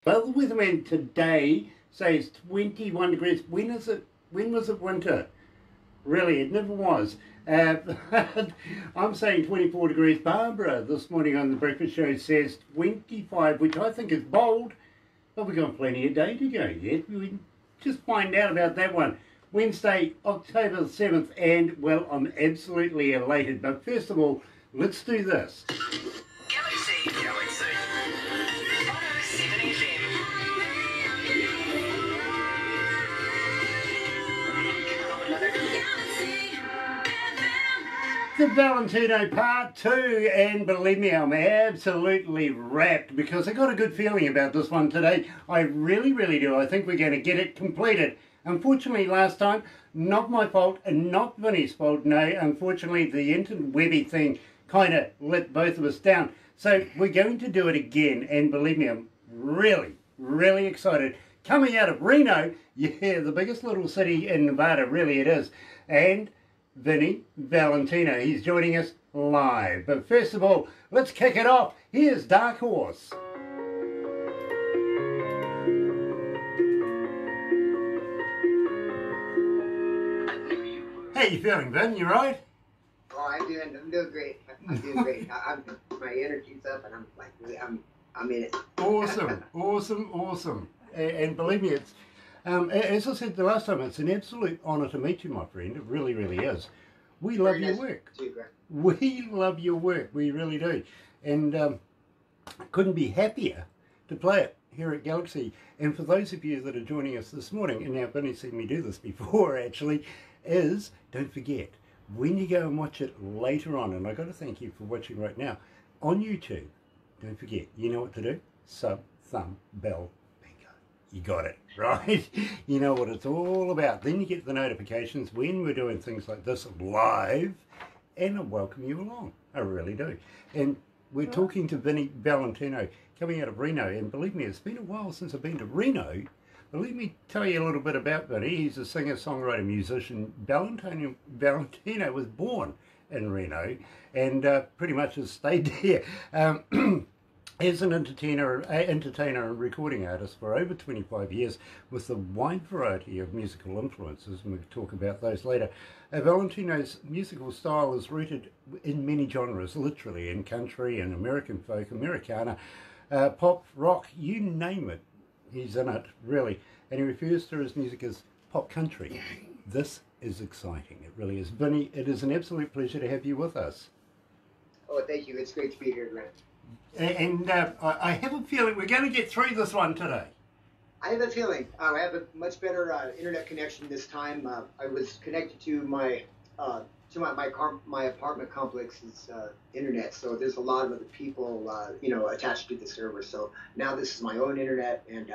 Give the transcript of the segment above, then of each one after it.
Well, the weatherman today says 21 degrees. When is it? When was it winter? Really, it never was. I'm saying 24 degrees. Barbara this morning on the breakfast show says 25, which I think is bold, but we've got plenty of day to go yet. We just find out about that one. Wednesday, October the 7th, and well, I'm absolutely elated. But first of all, let's do this. Galaxy 107 FM. The Valentino Part 2, and believe me, I'm absolutely wrapped because I got a good feeling about this one today. I really, really do. I think we're going to get it completed. Unfortunately, last time, not my fault and not Vinnie's fault. No, unfortunately, the interwebby thing kind of let both of us down. So we're going to do it again, and believe me, I'm really, really excited. Coming out of Reno, yeah, the biggest little city in Nevada, really it is. And Vinnie Valentino, he's joining us live. But first of all, let's kick it off. Here's Dark Horse. How you feeling, Vin? You right? Oh, I'm doing great. I'm doing great. My energy's up, and I'm like, I'm in it. Awesome, awesome. And believe me, it's as I said the last time, it's an absolute honour to meet you, my friend. It really, really is. We love your work. We love your work. We really do. And couldn't be happier to play it here at Galaxy. And for those of you that are joining us this morning, and now Vinnie's seen me do this before actually, is don't forget, when you go and watch it later on, and I've got to thank you for watching right now, on YouTube, don't forget, you know what to do? Sub, thumb, bell, bingo. You got it, right? You know what it's all about. Then you get the notifications when we're doing things like this live, and I welcome you along. I really do. And we're talking to Vinnie Valentino coming out of Reno, and believe me, it's been a while since I've been to Reno. But let me tell you a little bit about Vinnie. He's a singer, songwriter, musician. Valentino was born in Reno and pretty much has stayed there. As an entertainer and recording artist for over 25 years with a wide variety of musical influences, and we'll talk about those later. Valentino's musical style is rooted in many genres, literally, in country and American folk, Americana, pop, rock, you name it. He's in it, really. And he refers to his music as pop country. This is exciting. It really is. Vinnie, it is an absolute pleasure to have you with us. Oh, thank you. It's great to be here, Grant. And I have a feeling we're going to get through this one today. I have a feeling. I have a much better internet connection this time. I was connected to my apartment complex's internet, so there's a lot of other people, attached to the server. So now this is my own internet, and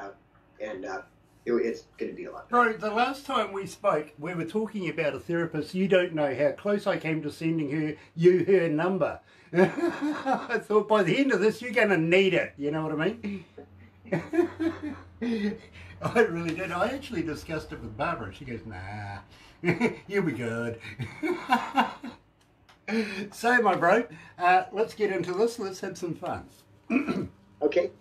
it's going to be a lot better. Bro, the last time we spoke, we were talking about a therapist. You don't know how close I came to sending her number. I thought by the end of this, you're going to need it. You know what I mean? I really did. I actually discussed it with Barbara. She goes, nah, you'll be good. So, my bro, let's get into this. Let's have some fun. Okay.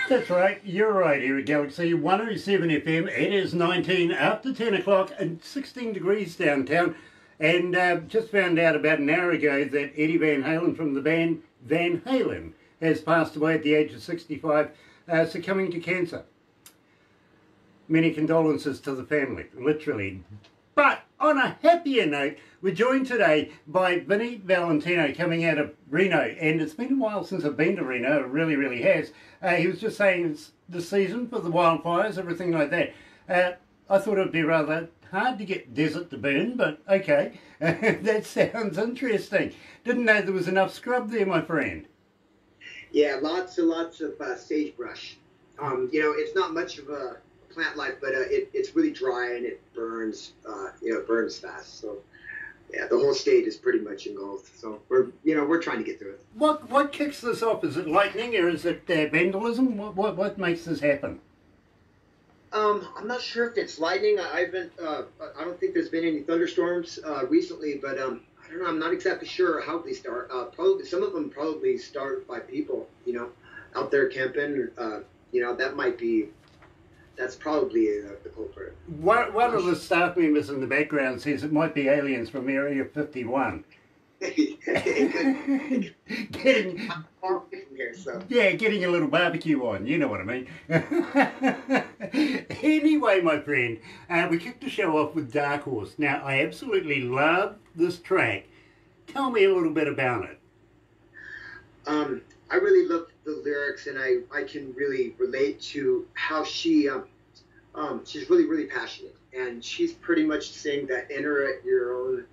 That's right, you're right here at Galaxy 107 FM. It is 19 after 10 o'clock and 16 degrees downtown. And just found out about an hour ago that Eddie Van Halen from the band Van Halen has passed away at the age of 65, succumbing to cancer. Many condolences to the family, literally. But on a happier note, we're joined today by Vinnie Valentino coming out of Reno. And it's been a while since I've been to Reno, it really, really has. He was just saying it's the season for the wildfires, everything like that. I thought it would be rather hard to get desert to burn, but okay. That sounds interesting. Didn't know there was enough scrub there, my friend. Yeah, lots and lots of sagebrush. It's not much of a plant life, but it's really dry and it burns. It burns fast. So yeah, the whole state is pretty much engulfed. So we're trying to get through it. What kicks this off? Is it lightning or is it vandalism? What makes this happen? I'm not sure if it's lightning. I don't think there's been any thunderstorms recently, but I don't know. I'm not exactly sure how they start. Probably some of them probably start by people, out there camping. That's probably the culprit. One of the staff members in the background says it might be aliens from Area 51. getting far away from here, so. Yeah, getting a little barbecue on, you know what I mean. Anyway, my friend, we kicked the show off with Dark Horse. Now, I absolutely love this track. Tell me a little bit about it. I really love the lyrics, and I can really relate to how she's really, really passionate, and she's pretty much saying that enter at your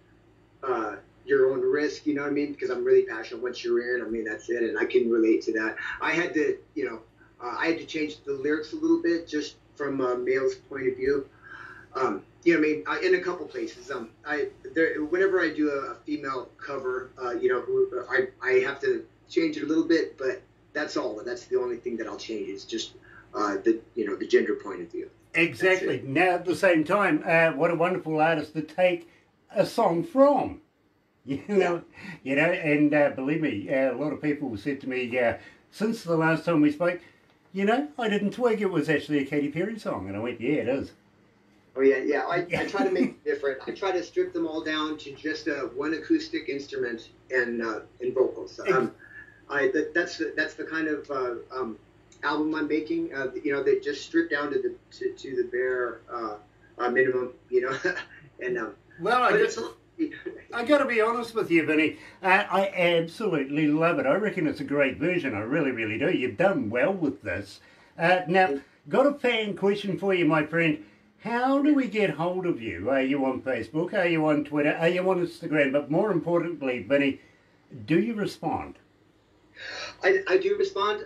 own risk, you know what I mean? Because I'm really passionate. Once you're in, I mean, that's it, and I can relate to that. I had to change the lyrics a little bit just from a male's point of view. In a couple places. Whenever I do a female cover, I have to change it a little bit, but that's all. That's the only thing that I'll change. Is just the gender point of view. Exactly. Now, at the same time, what a wonderful artist to take a song from. And believe me, a lot of people said to me, since the last time we spoke, I didn't twig it was actually a Katy Perry song, and I went, yeah, it is. Oh yeah. I try to make it different. I try to strip them all down to just one acoustic instrument and vocals. That's the kind of album I'm making. They just strip down to the bare minimum. I got to be honest with you, Vinny. I absolutely love it. I reckon it's a great version. I really, really do. You've done well with this. Now, got a fan question for you, my friend. How do we get hold of you? Are you on Facebook? Are you on Twitter? Are you on Instagram? But more importantly, Vinny, do you respond? I do respond.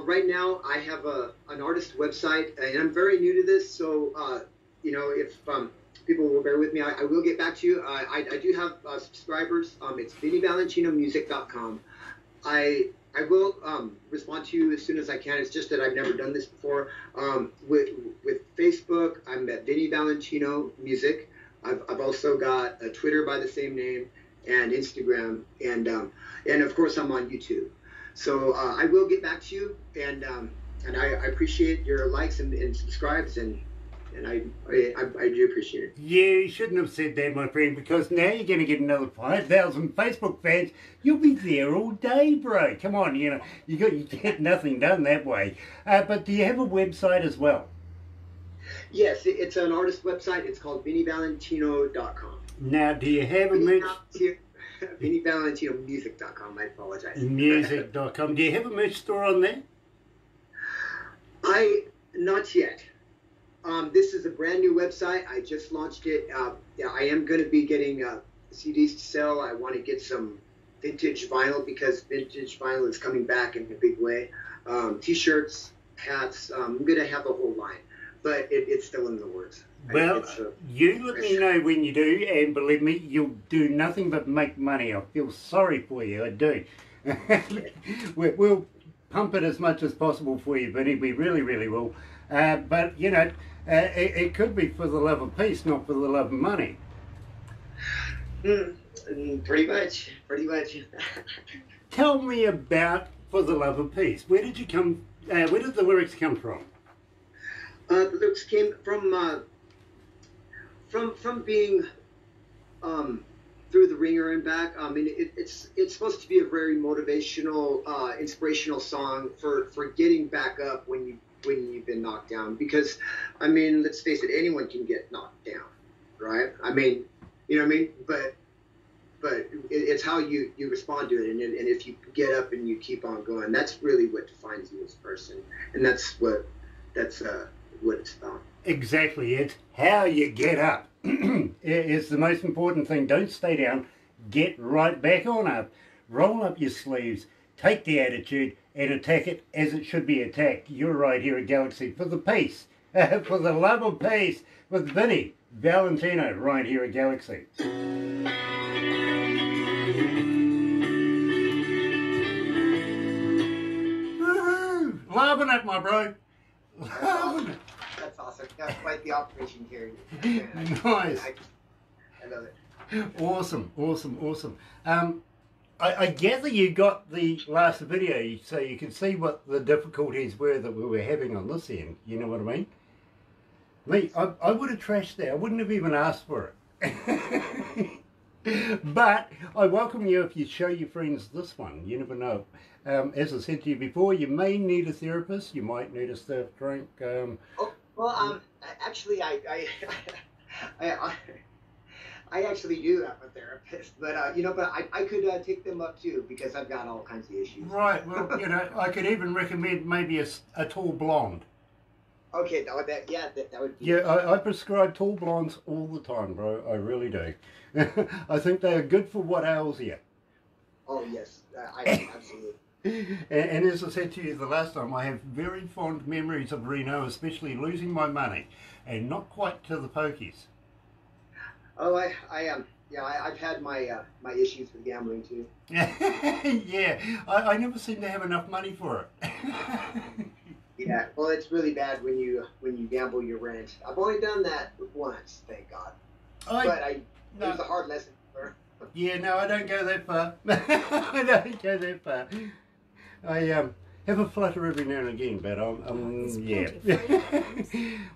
Right now, I have an artist website, and I'm very new to this, so if people will bear with me, I will get back to you. I do have subscribers. It's VinnieValentinoMusic.com. I will respond to you as soon as I can. It's just that I've never done this before. With Facebook, I'm at Vinnie Valentino Music. I've also got a Twitter by the same name and Instagram, and of course I'm on YouTube. So I will get back to you, and I appreciate your likes and subscribes, and I do appreciate it. You shouldn't have said that, my friend, because now you're going to get another 5,000 Facebook fans. You'll be there all day, bro. Come on, you get nothing done that way. But do you have a website as well? Yes, it's an artist website. It's called VinnieValentino.com. Now, do you have a merch? VinnieValentinoMusic.com. I apologize. Music.com. Do you have a merch store on there? Not yet. This is a brand new website. I just launched it. I am going to be getting CDs to sell. I want to get some vintage vinyl because vintage vinyl is coming back in a big way. T-shirts, hats. I'm going to have a whole line, but it's still in the works. Well, you let me know when you do, and believe me, you'll do nothing but make money. I feel sorry for you, I do. We'll pump it as much as possible for you, Vinny. We really, really will. But, it could be for the love of peace, not for the love of money. Pretty much. Tell me about For the Love of Peace. Where did the lyrics come from? The lyrics came from being through the ringer and back. I mean, it's supposed to be a very motivational, inspirational song for getting back up when you've been knocked down. Because, I mean, let's face it, anyone can get knocked down, right? I mean, you know what I mean? But it's how you respond to it, and if you get up and you keep on going, that's really what defines you as a person, and that's what it's about. Exactly, it's how you get up. It's the most important thing. Don't stay down. Get right back on up. Roll up your sleeves. Take the attitude and attack it as it should be attacked. You're right here at Galaxy for the peace for the love of peace with Vinnie Valentino right here at Galaxy. Woohoo! Loving it, my bro. Loving it. That's awesome. Yeah, quite the operation here. Nice. I love it. Awesome, awesome, awesome. I gather you got the last video so you could see what the difficulties were that we were having on this end. You know what I mean? Me, I would have trashed that. I wouldn't have even asked for it. But I welcome you if you show your friends this one. You never know. As I said to you before, you may need a therapist. You might need a stiff drink. Actually, I actually do have a therapist, but you know, but I could take them up too because I've got all kinds of issues. Right. Well, you know, I could even recommend maybe a tall blonde. Okay, that would be. Yeah, I prescribe tall blondes all the time, bro. I really do. I think they are good for what ails you. Oh yes, I absolutely. And as I said to you the last time, I have very fond memories of Reno, especially losing my money, and not quite to the pokies. Oh, I've had my my issues with gambling too. Yeah, I never seem to have enough money for it. Yeah, well, it's really bad when you gamble your rent. I've only done that once, thank God. It was a hard lesson to learn. Yeah, no, I don't go that far. I don't go that far. I have a flutter every now and again, but yeah.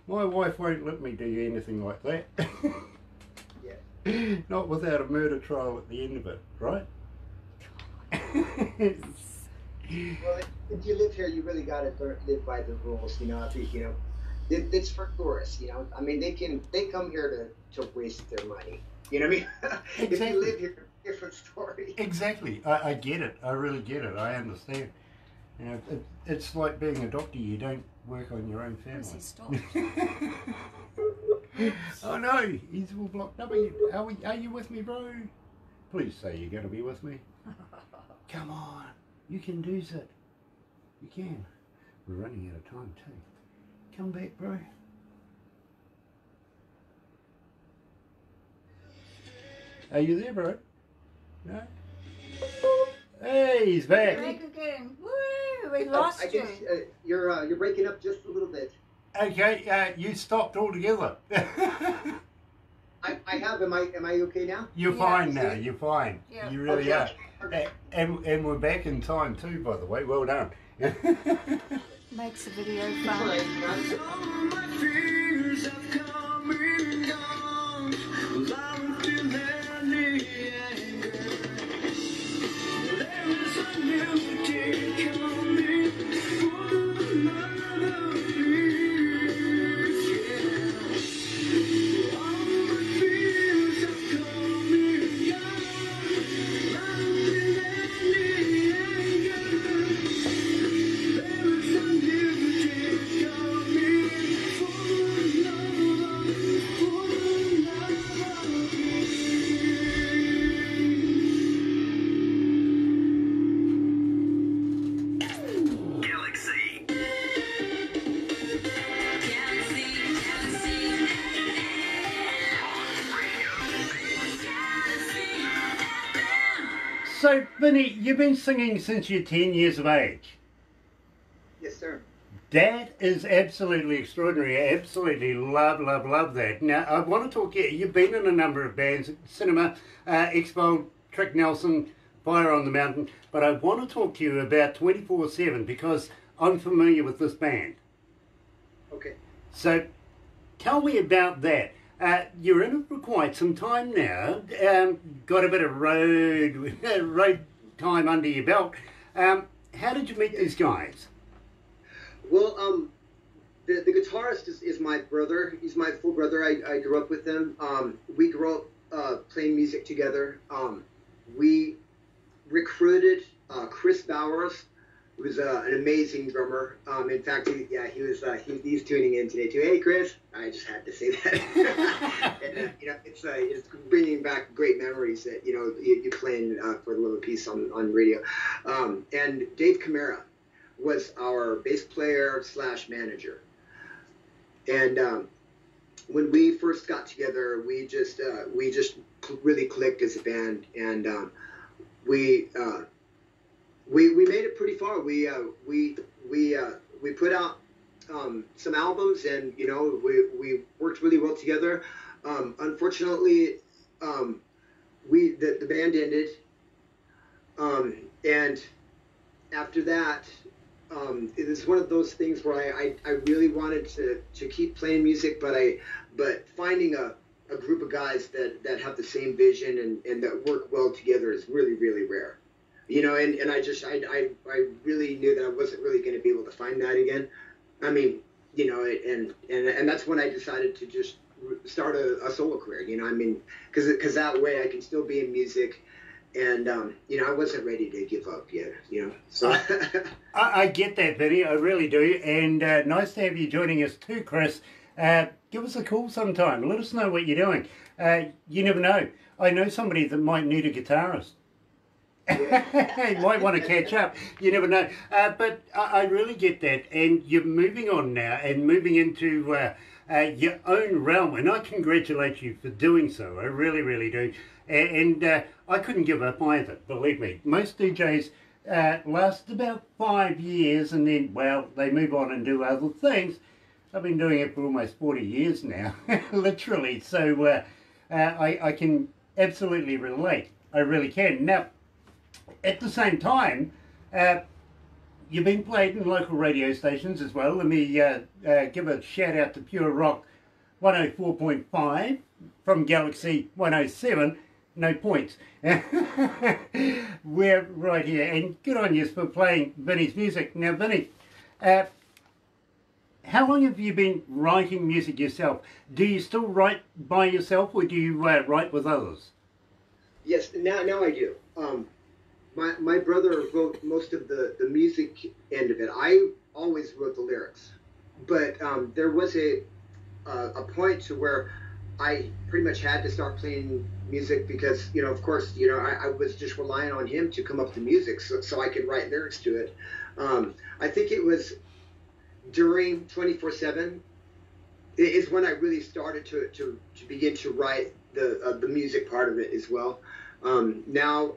My wife won't let me do anything like that. Yeah. Not without a murder trial at the end of it, right? Well, if you live here, you really got to live by the rules. You know, I think, you know, it's for tourists. You know, I mean, they come here to waste their money. You know what I mean? Exactly. If you live here, different story. Exactly. I get it. I really get it. I understand. You know, it's like being a doctor. You don't work on your own family. Oh no, he's all blocked up. Are you with me, bro? Please say you're going to be with me. Come on. You can do it. You can. We're running out of time too. Come back, bro. Are you there, bro? No? Hey, he's back. Back again. Woo! We lost I guess, you. You're breaking up just a little bit. Okay, you stopped altogether. I have. Am I okay now? You're fine now. You're fine. Yeah. You really are. Okay. And we're back in time too, by the way. Well done. Makes the video fun. So, Vinnie, you've been singing since you're 10 years of age. Yes, sir. That is absolutely extraordinary. I absolutely love that. Now, I want to talk to you. You've been in a number of bands, Cinema, Expo, Trick Nelson, Fire on the Mountain, but I want to talk to you about 24/7 because I'm familiar with this band. Okay. So, tell me about that. You're in it for quite some time now. Got a bit of road time under your belt. How did you meet these guys? Well, the guitarist is my brother. He's my full brother. I grew up with him. We grew up playing music together. We recruited Chris Bowers, who was an amazing drummer. In fact, he's tuning in today too. Hey, Chris, I just had to say that. And, you know, it's bringing back great memories that you playing for the little piece on radio. And Dave Camara was our bass player / manager. And when we first got together, we just really clicked as a band, and we made it pretty far. We put out some albums, and we worked really well together. Unfortunately, the band ended, and after that, it was one of those things where I really wanted to keep playing music, but finding a group of guys that have the same vision and that work well together is really, really rare. And I really knew that I wasn't really going to be able to find that again. I mean, and that's when I decided to just start a solo career, because that way I can still be in music. And, I wasn't ready to give up yet, so. I get that, Vinnie, I really do. And nice to have you joining us too, Chris. Give us a call sometime. Let us know what you're doing. You never know. I know somebody that might need a guitarist. Yeah. You might want to catch up. You never know. But I really get that. And you're moving on now and moving into your own realm. And I congratulate you for doing so. I really, really do. And I couldn't give up either, believe me. Most DJs last about 5 years and then, well, they move on and do other things. I've been doing it for almost 40 years now, literally. So I can absolutely relate. I really can. Now, at the same time, you've been played in local radio stations as well. Let me give a shout out to Pure Rock 104.5 from Galaxy 107. No points. We're right here, and good on you for playing Vinnie's music. Now, Vinnie, how long have you been writing music yourself? Do you still write by yourself, or do you write with others? Yes, now I do. My brother wrote most of the music end of it. I always wrote the lyrics, but there was a point to where I pretty much had to start playing music because, of course, I was just relying on him to come up with the music so I could write lyrics to it. I think it was during 24/7 is when I really started to begin to write the music part of it as well. Now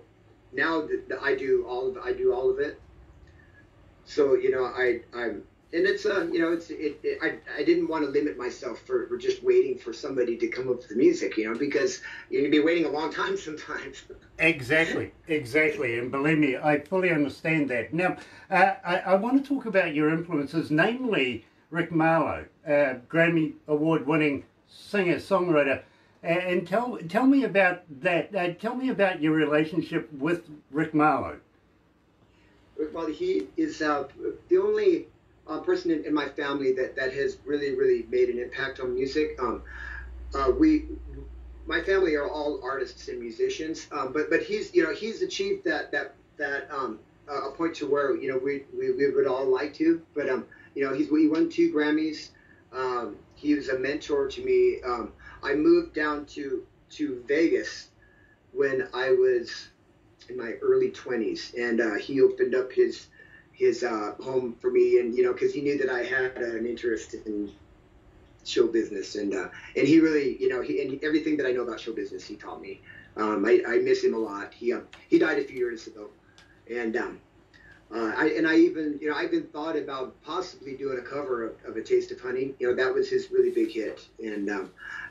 I do all of it. So I'm. And it's I didn't want to limit myself for just waiting for somebody to come up with the music, because you can be waiting a long time sometimes. Exactly, and believe me, I fully understand that. Now, I want to talk about your influences, namely Rick Marlowe, Grammy Award-winning singer-songwriter, and tell me about that. Tell me about your relationship with Rick Marlowe. Rick Marlowe, he is the only person in my family that has really made an impact on music. My family are all artists and musicians, but he's achieved that a point to where we would all like to. But he won 2 Grammys. He was a mentor to me. I moved down to Vegas when I was in my early 20s, and he opened up his home for me, and because he knew that I had an interest in show business, and he really, and everything that I know about show business, he taught me. I miss him a lot. He died a few years ago, and I even thought about possibly doing a cover of A Taste of Honey. That was his really big hit, and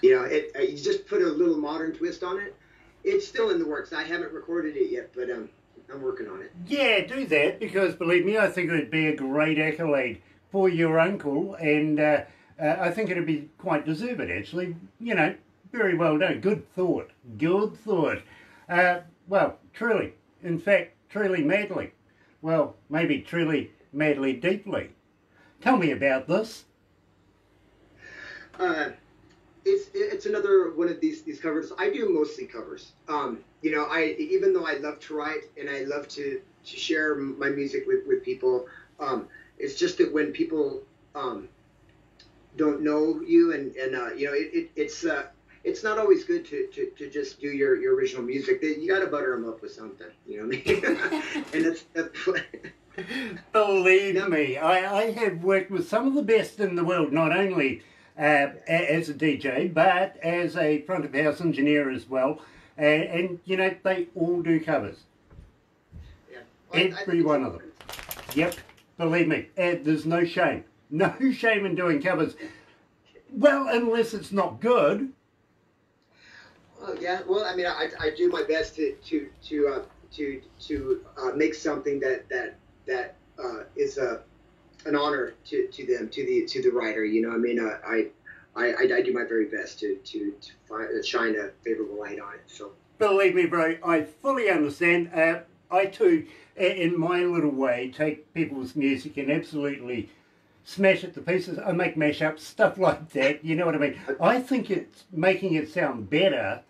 he just put a little modern twist on it. It's still in the works. I haven't recorded it yet, but I'm working on it. Yeah, do that, because believe me, I think it would be a great accolade for your uncle, and I think it would be quite deserved, actually. Very well done. Good thought. Well, truly, in fact, truly madly. Well, maybe truly madly deeply. Tell me about this. It's another one of these covers. I do mostly covers. Even though I love to write and I love to share my music with people, it's just that when people don't know you and it's not always good to just do your original music. You got to butter them up with something. You know what I mean? And Believe me, I have worked with some of the best in the world, not only as a DJ, but as a front of house engineer as well. And you know, they all do covers. Yeah. Well, Every one of them. Yep, believe me, there's no shame. No shame in doing covers. Well, unless it's not good. Oh yeah. Well, I mean, I do my best to make something that is an honor to them, to the writer. You know, I mean, I do my very best to shine a favorable light on it. So Believe me, bro, I fully understand. I too, in my little way, take people's music and absolutely smash it to pieces. I make mashups, stuff like that. You know what I mean? I think it's making it sound better.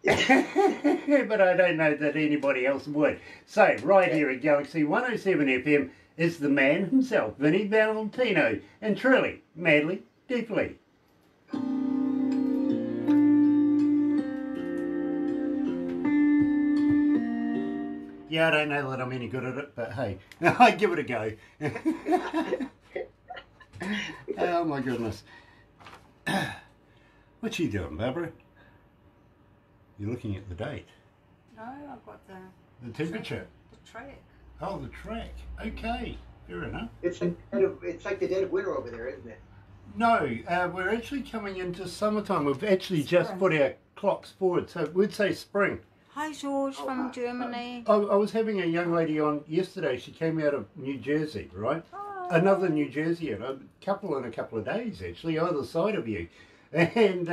But I don't know that anybody else would. So, right here at Galaxy 107 FM is the man himself, Vinnie Valentino, and truly, madly, deeply. Yeah, I don't know that I'm any good at it, but hey, I give it a go. Oh my goodness. What you doing, Barbara? You're looking at the date. No, I've got the temperature. The track. Oh, the track. Okay, fair enough. it's like the dead of winter over there, isn't it? No, we're actually coming into summertime. We've actually just put our clocks forward, so we'd say spring. Hi, George from Germany. I was having a young lady on yesterday. She came out of New Jersey, right? Oh. Another New Jerseyan, a couple in a couple of days, actually, either side of you. And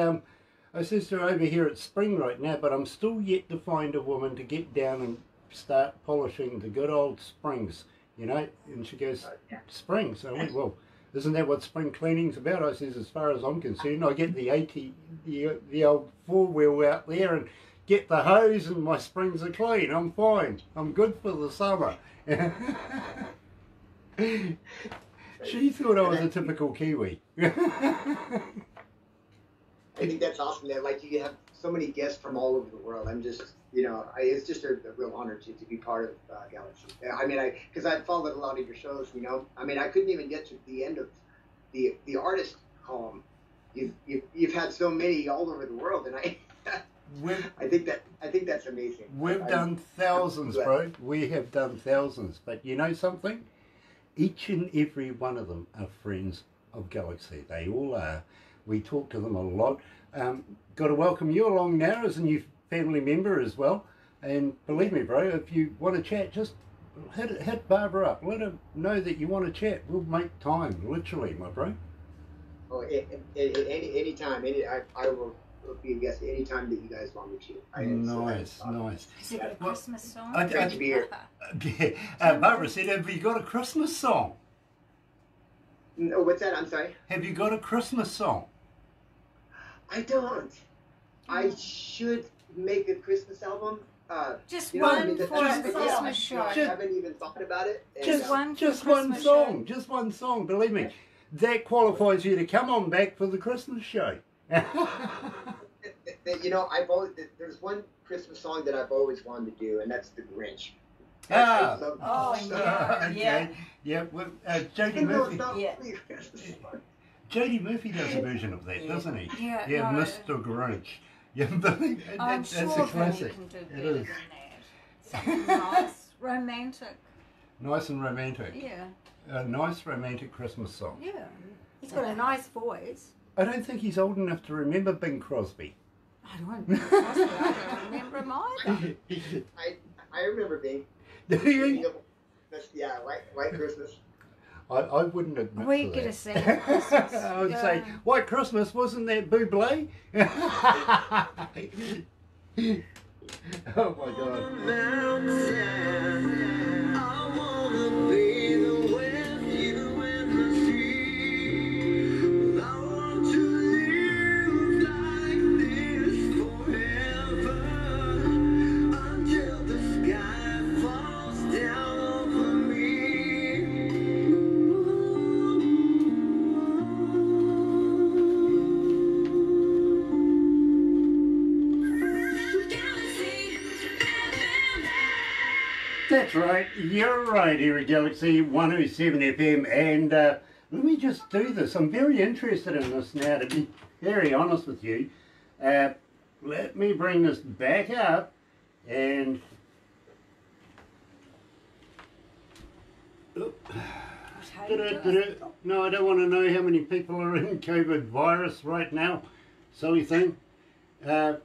I says to her, over here it's spring right now, but I'm still yet to find a woman to get down and start polishing the good old springs, you know? And she goes, springs? I went, well, isn't that what spring cleaning's about? I says, as far as I'm concerned, I get the old four-wheel out there and get the hose and my springs are clean. I'm fine. I'm good for the summer. She thought I was a typical Kiwi. I think that's awesome. That like you have so many guests from all over the world. I'm just, you know, it's just a real honor to be part of Galaxy. I mean, because I've followed a lot of your shows. You know, I mean, I couldn't even get to the end of the artist column. You've had so many all over the world, and I think that's amazing. We've done thousands, bro. We have done thousands. But you know something? Each and every one of them are friends of Galaxy. They all are. We talk to them a lot. Got to welcome you along now as a new family member as well. And believe me, bro, if you want to chat, just hit Barbara up. Let her know that you want to chat. We'll make time, literally, my bro. Oh, any time. I will be a guest any time that you guys want me to. Nice. Is it a Christmas song? Great to be here. Barbara said, have you got a Christmas song? No, what's that? I'm sorry? Have you got a Christmas song? I don't. I should make a Christmas album. Just you know, one for the Christmas show. I haven't even thought about it. Just And, one song. Just one song. Believe me, that qualifies you to come on back for the Christmas show. you know, there's one Christmas song that I've always wanted to do, and that's The Grinch. Ah. Yeah. Yeah. Well, Jody Murphy. Yeah. Jody Murphy does a version of that, doesn't he? Yeah, no. Mr. Grinch. Yeah, that's sure a classic. Can do It better is. than that. Something nice, romantic. Nice and romantic. Yeah. A nice romantic Christmas song. Yeah. He's got a nice voice. I don't think he's old enough to remember Bing Crosby. I don't remember him either. I remember being. Do you? Yeah, White Christmas. I wouldn't admit We to get that. to sing at Christmas. I would say, White Christmas, wasn't that Bublé? Oh my God. That's right, you're right here at Galaxy 107 FM, and let me just do this. I'm very interested in this now, to be very honest with you. Let me bring this back up and... No, I don't want to know how many people are in COVID virus right now. Silly thing. It's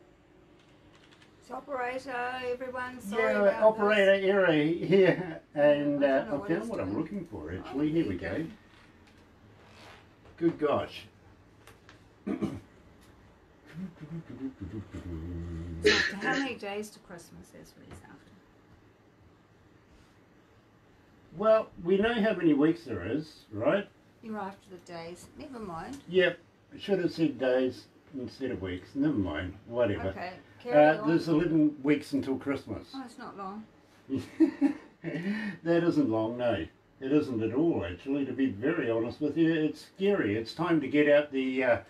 operator, everyone. Sorry Yeah, about operator this. error here. And I don't know I what found it's what I'm doing. looking for actually. Here we go. Good gosh. So how many days to Christmas is Reese after? Well, we know how many weeks there is, right? You're after the days. Never mind. Yep. I should have said days instead of weeks. Never mind. Whatever. Okay, carry on. There's 11 weeks until Christmas. Oh, it's not long. That isn't long, no. It isn't at all, actually, to be very honest with you. It's scary. It's time to get out the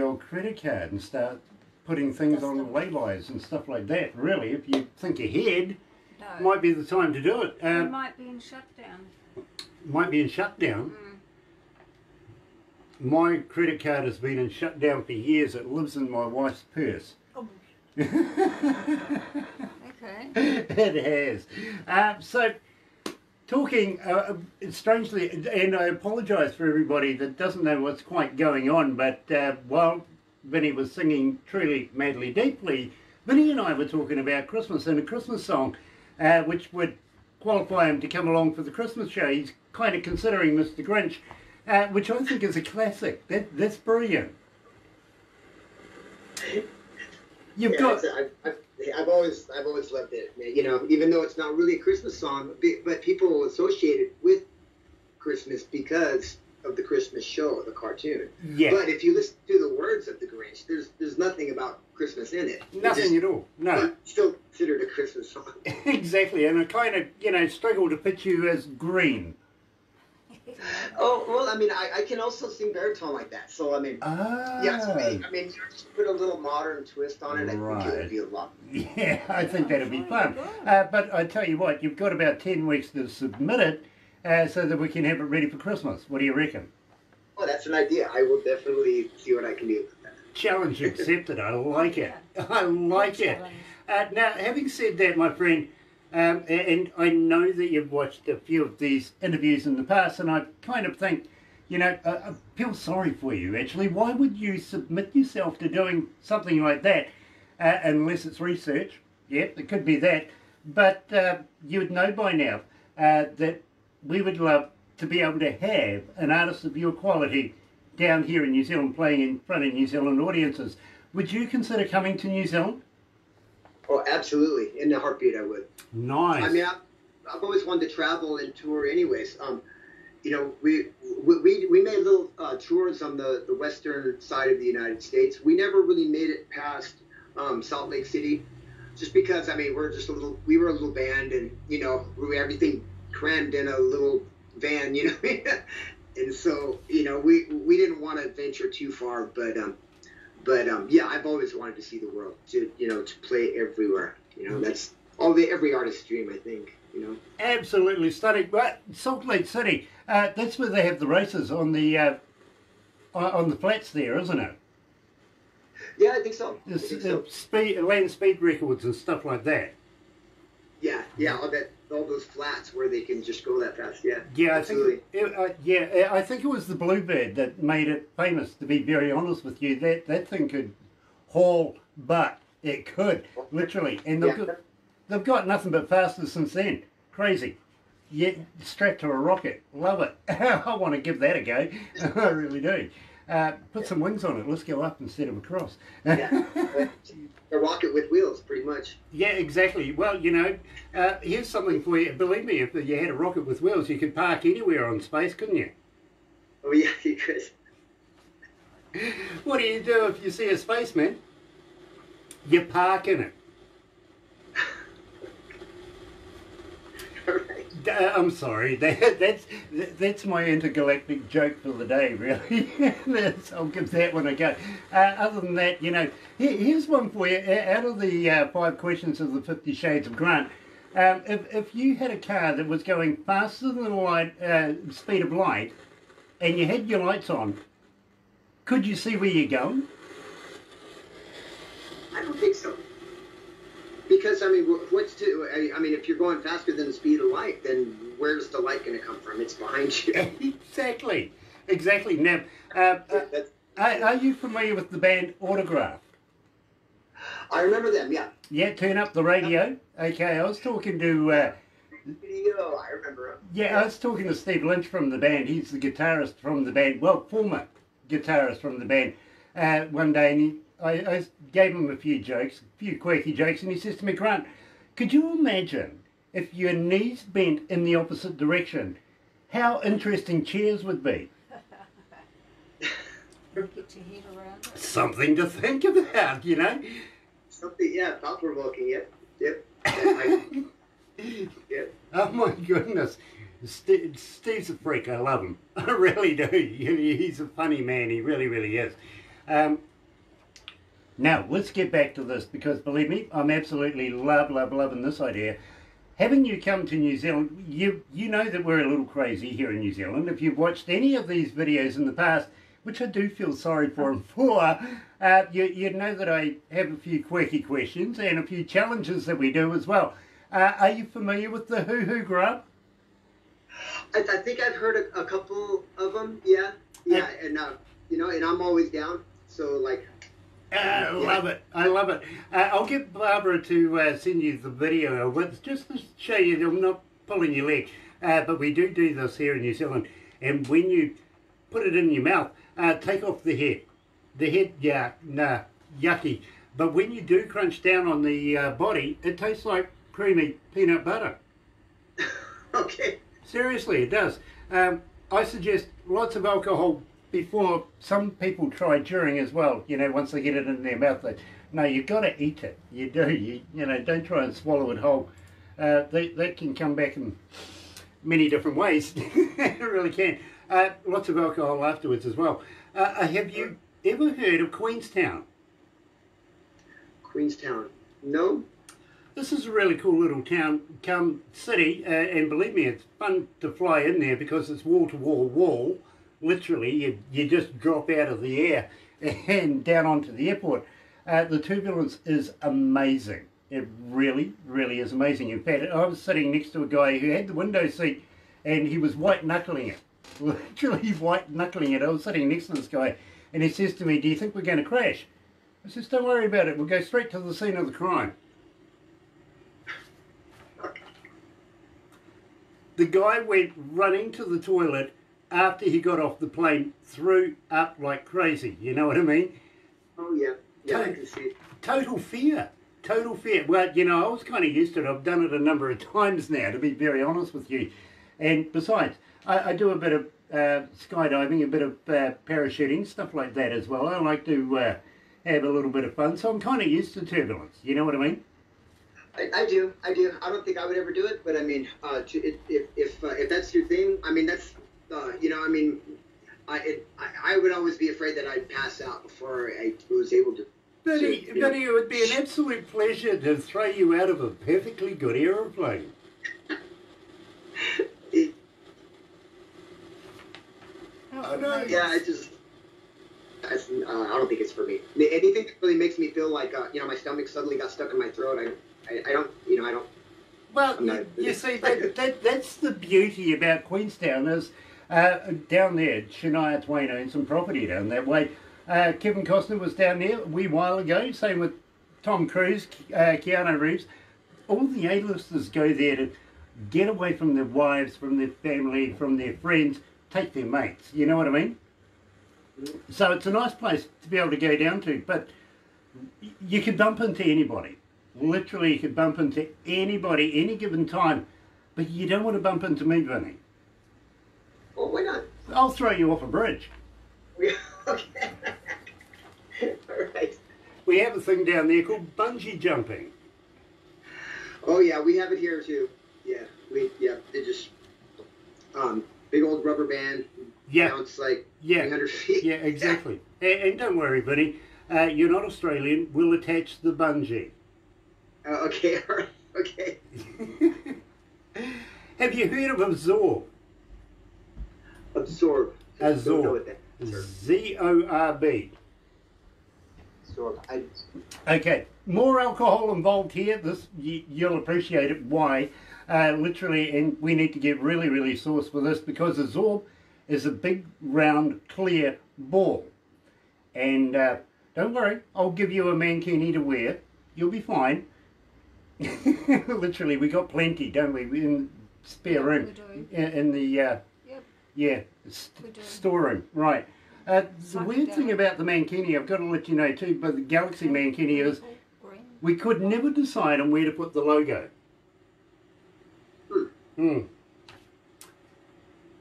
old credit card and start putting things on the laybys and stuff like that. Really, if you think ahead, No. might be the time to do it. We might be in shutdown. Might be in shutdown. My credit card has been in shutdown for years. It lives in my wife's purse. Oh. Okay. It has. So, talking strangely, and I apologise for everybody that doesn't know what's quite going on, but while Vinnie was singing Truly, Madly, Deeply, Vinnie and I were talking about Christmas and a Christmas song, which would qualify him to come along for the Christmas show. He's kind of considering Mr. Grinch, which I think is a classic. That's brilliant. I've always loved it, man. You know, even though it's not really a Christmas song, but people associate it with Christmas because of the Christmas show, the cartoon. Yeah. But if you listen to the words of the Grinch, there's nothing about Christmas in it. Nothing at all. No. But still considered a Christmas song. Exactly, and I kind of, struggle to picture you as green. Oh, well, I mean, I can also sing baritone like that. So, I mean, yeah, so you just put a little modern twist on it. I think it would be a lot. Yeah, I think that'd be fun. But I tell you what, you've got about 10 weeks to submit it so that we can have it ready for Christmas. What do you reckon? Oh, that's an idea. I will definitely see what I can do with that. Challenge accepted. I like it. I like it. Now, having said that, my friend, and I know that you've watched a few of these interviews in the past, and I kind of think, I feel sorry for you, actually. Why would you submit yourself to doing something like that, unless it's research? Yep, it could be that. But you would know by now that we would love to be able to have an artist of your quality down here in New Zealand playing in front of New Zealand audiences. Would you consider coming to New Zealand? Oh, absolutely. In a heartbeat, I would. Nice. I mean, I've always wanted to travel and tour anyways. We made little tours on the western side of the United States. We never really made it past Salt Lake City, just because, I mean, we were a little band, and, everything crammed in a little van, and so, we didn't want to venture too far, but yeah, I've always wanted to see the world, to play everywhere. That's every artist's dream, I think. Absolutely stunning. But Salt Lake City, that's where they have the races on the flats there, isn't it? Yeah, I think so. Land speed records and stuff like that. Yeah, all those flats where they can just go that fast. Yeah, yeah, absolutely. I think it was the Bluebird that made it famous. To be very honest with you, that thing could haul butt. It could literally, and they've got nothing but faster since then. Crazy. Yeah, strapped to a rocket. Love it. I want to give that a go. I really do. Put some wings on it. Let's go up instead of across. Yeah. A rocket with wheels, pretty much. Yeah, exactly. Well, here's something for you. Believe me, if you had a rocket with wheels, you could park anywhere on space, couldn't you? Oh, yeah, you could. What do you do if you see a spaceman? You park in it. I'm sorry, that's my intergalactic joke for the day, really. I'll give that one a go. Other than that, here's one for you. Out of the 5 questions of the 50 Shades of Grant, if you had a car that was going faster than the speed of light, and you had your lights on, could you see where you're going? I don't think so. Because, I mean, I mean, if you're going faster than the speed of light, then where's the light going to come from? It's behind you. Exactly. Exactly. Now, are you familiar with the band Autograph? I remember them, yeah. Yeah, Turn Up the Radio. Okay, I was talking to... Video, I remember him. Yeah, I was talking to Steve Lynch from the band. He's the guitarist from the band. Well, former guitarist from the band. One day, and I gave him a few jokes, a few quirky jokes, and he says to me, Grant, could you imagine if your knees bent in the opposite direction, how interesting chairs would be? Get your head around it. Something to think about, you know? Something, yeah, thought-provoking, yep. Yep. Oh my goodness. Steve's a freak, I love him. I really do. He's a funny man, he really, really is. Now, let's get back to this, because believe me, I'm absolutely loving this idea. Having you come to New Zealand, you know that we're a little crazy here in New Zealand. If you've watched any of these videos in the past, which I do feel sorry for him for, you know that I have a few quirky questions and a few challenges that we do as well. Are you familiar with the Hoo Hoo Grub? I think I've heard a couple of them, yeah, and you know, and I'm always down, so like... I love it. I love it. I'll get Barbara to send you the video just to show you. I'm not pulling your leg, but we do this here in New Zealand. And when you put it in your mouth, take off the head. The head, yeah, nah, yucky. But when you do crunch down on the body, it tastes like creamy peanut butter. Okay. Seriously, it does. I suggest lots of alcohol before. Some people try during as well, you know, once they get it in their mouth. No, you've got to eat it. You do. You know, don't try and swallow it whole. That can come back in many different ways. It really can. Lots of alcohol afterwards as well. Have you ever heard of Queenstown? Queenstown? No. This is a really cool little town, city, and believe me, it's fun to fly in there because it's wall-to-wall wall. Literally, you just drop out of the air and down onto the airport. The turbulence is amazing. It really, really is amazing. In fact, I was sitting next to a guy who had the window seat and he was white-knuckling it. Literally white-knuckling it. I was sitting next to this guy and he says to me, do you think we're going to crash? I says, don't worry about it. We'll go straight to the scene of the crime. The guy went running to the toilet after he got off the plane, threw up like crazy. You know what I mean? Oh, yeah. Yeah, I can see. Total fear. Total fear. Well, you know, I was kind of used to it. I've done it a number of times now, to be very honest with you. And besides, I do a bit of skydiving, a bit of parachuting, stuff like that as well. I like to have a little bit of fun, so I'm kind of used to turbulence. You know what I mean? I do. I don't think I would ever do it, but I mean, if that's your thing, I mean, that's, you know, I mean, I would always be afraid that I'd pass out before I was able to. Vinnie, it would be an absolute pleasure to throw you out of a perfectly good aeroplane. Oh, no. Yeah, I don't think it's for me. Anything that really makes me feel like, you know, my stomach suddenly got stuck in my throat, I don't, you know, I don't. Well, you see, that's the beauty about Queenstown is down there, Shania Twain owns some property down that way. Kevin Costner was down there a wee while ago, same with Tom Cruise, Keanu Reeves. All the A-listers go there to get away from their wives, from their family, from their friends, take their mates, you know what I mean? So it's a nice place to be able to go down to, but you could bump into anybody. Literally, you could bump into anybody any given time, but you don't want to bump into me, Vinnie. Well, why not? I'll throw you off a bridge. Okay. All right. We have a thing down there called bungee jumping. Oh yeah, we have it here too. Yeah, they just big old rubber band. Yeah. Bounce like 300 feet. Yeah, exactly. And don't worry, Vinnie, you're not Australian. We'll attach the bungee. Okay, all right, okay. Have you heard of absorb? Absorb. I don't know Zorb. what that is. Z-O-R-B. Zorb. Okay, more alcohol involved here. This you'll appreciate it. Why? Literally, and we need to get really, really sauce for this because a Zorb is a big, round, clear ball. And don't worry, I'll give you a mankini to wear. You'll be fine. Literally, we got plenty, don't we? We in spare room in the storeroom, right? The weird thing about the mankini, I've got to let you know too, but the Galaxy mankini is we could never decide on where to put the logo.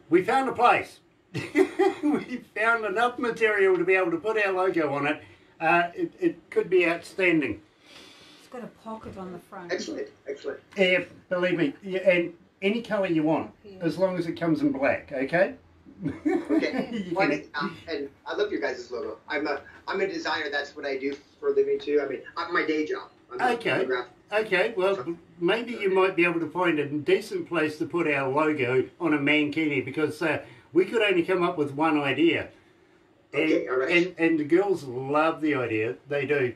We found a place. We found enough material to be able to put our logo on it. It could be outstanding. It's got a pocket on the front. Excellent, excellent. Yeah, believe me, and any colour you want, as long as it comes in black, okay? Okay. And I love your guys' logo. I'm a designer. That's what I do for a living too. I mean, my day job. Okay. Well, maybe you might be able to find a decent place to put our logo on a mankini because we could only come up with one idea. Okay, all right. And the girls love the idea. They do.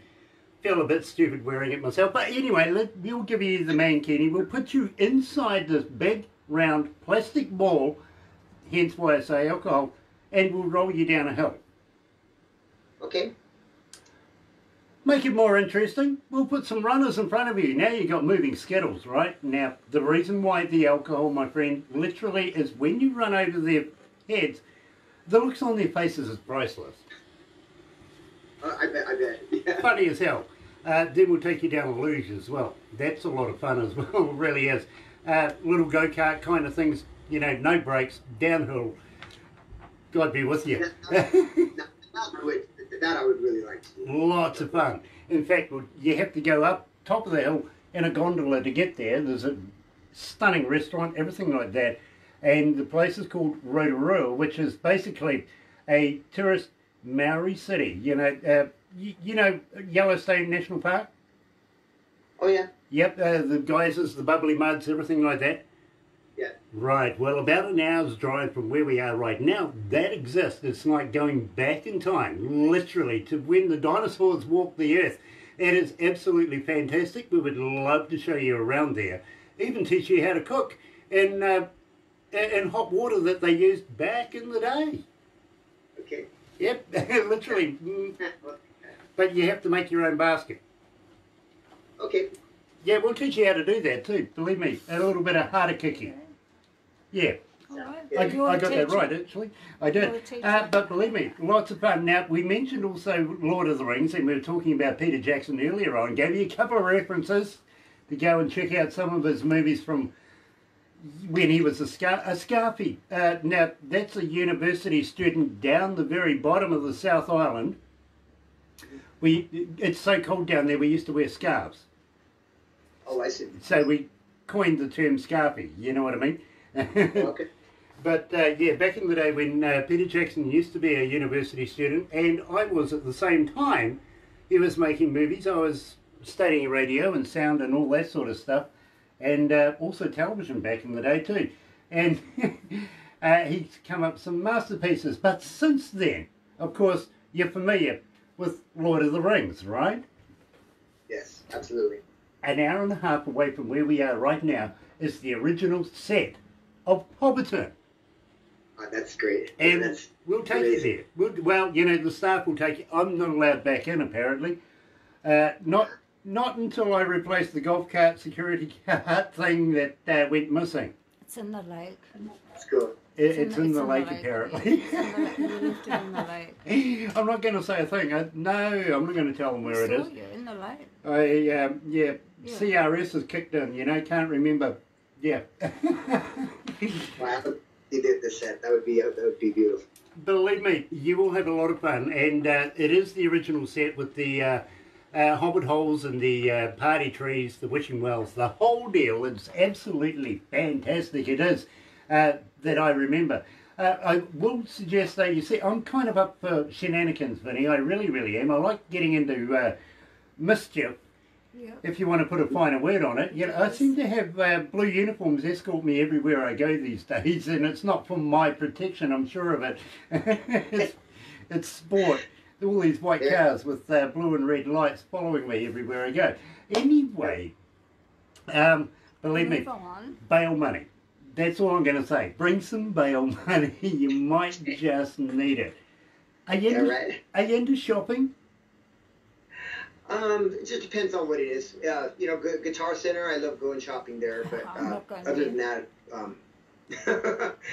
Feel a bit stupid wearing it myself. But anyway, we'll give you the mankini. We'll put you inside this big, round, plastic ball, hence why I say alcohol, and we'll roll you down a hill. Okay. Make it more interesting. We'll put some runners in front of you. Now you've got moving skittles, right? Now, the reason why the alcohol, my friend, literally is when you run over their heads, the looks on their faces is priceless. I bet. Yeah. Funny as hell. Then we'll take you down a luge as well. That's a lot of fun as well, it really is. Little go-kart kind of things, you know, no brakes, downhill. God be with you. That I would really like to do. Lots of fun. In fact, you have to go up top of the hill in a gondola to get there. There's a stunning restaurant, everything like that. And the place is called Rotorua, which is basically a tourist Maori city. You know Yellowstone National Park? Oh, yeah? Yep, the geysers, the bubbly muds, everything like that. Yeah. Right, well, about an hour's drive from where we are right now, that exists. It's like going back in time, literally, to when the dinosaurs walked the earth. It is absolutely fantastic. We would love to show you around there. Even teach you how to cook in hot water that they used back in the day. Okay. Yep, literally. But you have to make your own basket. Okay. Yeah, we'll teach you how to do that too. Believe me, a little bit of harder kicking. Yeah. I got that right, actually. I did. But believe me, lots of fun. Now, we mentioned also Lord of the Rings, and we were talking about Peter Jackson earlier on. Gave you a couple of references to go and check out some of his movies from when he was a Scarfy. Now, that's a university student down the very bottom of the South Island. It's so cold down there, we used to wear scarves. Oh, I see. So we coined the term Scarfy, you know what I mean? Okay. But yeah, back in the day when Peter Jackson used to be a university student, and I was at the same time, he was making movies. I was studying radio and sound and all that sort of stuff, and also television back in the day too. And he's come up with some masterpieces. But since then, of course, you're familiar with Lord of the Rings, right? Yes, absolutely. An hour and a half away from where we are right now is the original set of Hobbiton. Oh, that's great. And that's we'll take amazing. you there. Well, you know, the staff will take you. I'm not allowed back in, apparently. Not until I replace the golf cart security cart thing that went missing. It's in the lake. That's cool. It's in the lake, apparently. Yeah, we left it in the lake. I'm not going to say a thing. I'm not going to tell them where it is. You in the lake. Yeah, CRS has kicked in, you know, can't remember. Yeah. Wow, you did the set. That would be beautiful. Believe me, you will have a lot of fun, and it is the original set with the hobbit holes and the party trees, the wishing wells, the whole deal. It's absolutely fantastic. It is that I remember. I will suggest that, you see, I'm kind of up for shenanigans, Vinny. I really, really am. I like getting into mischief, Yeah. if you want to put a finer word on it. You know, I seem to have blue uniforms escort me everywhere I go these days, and it's not for my protection, I'm sure of it. it's sport. All these white cars with blue and red lights following me everywhere I go. Anyway, believe me, Move on. bail money. That's all I'm going to say. Bring some bail money. You might just need it. Are you into shopping? It just depends on what it is. You know, Guitar Center, I love going shopping there, but other than that,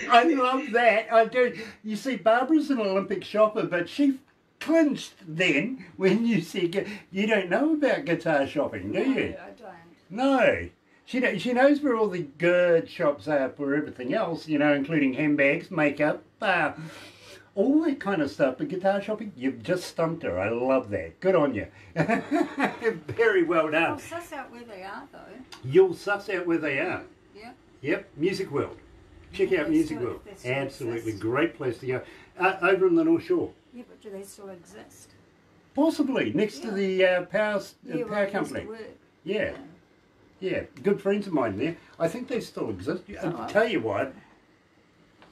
I love that. I do. You see, Barbara's an Olympic shopper, but she clinched then when you said you don't know about guitar shopping, do you? No, I don't. No. She knows where all the good shops are for everything else, you know, including handbags, makeup, all that kind of stuff. But guitar shopping, you've just stumped her. I love that. Good on you. Very well done. I'll suss out where they are, though. You'll suss out where they are. Yeah. Yep, Music World. Check out They Music still- World. they still Absolutely exist. great place to go. Over on the North Shore. Yeah, but do they still exist? Possibly, next to the power Yeah, power it used to company. work. Yeah. Yeah, good friends of mine there. I think they still exist. I'll tell you what,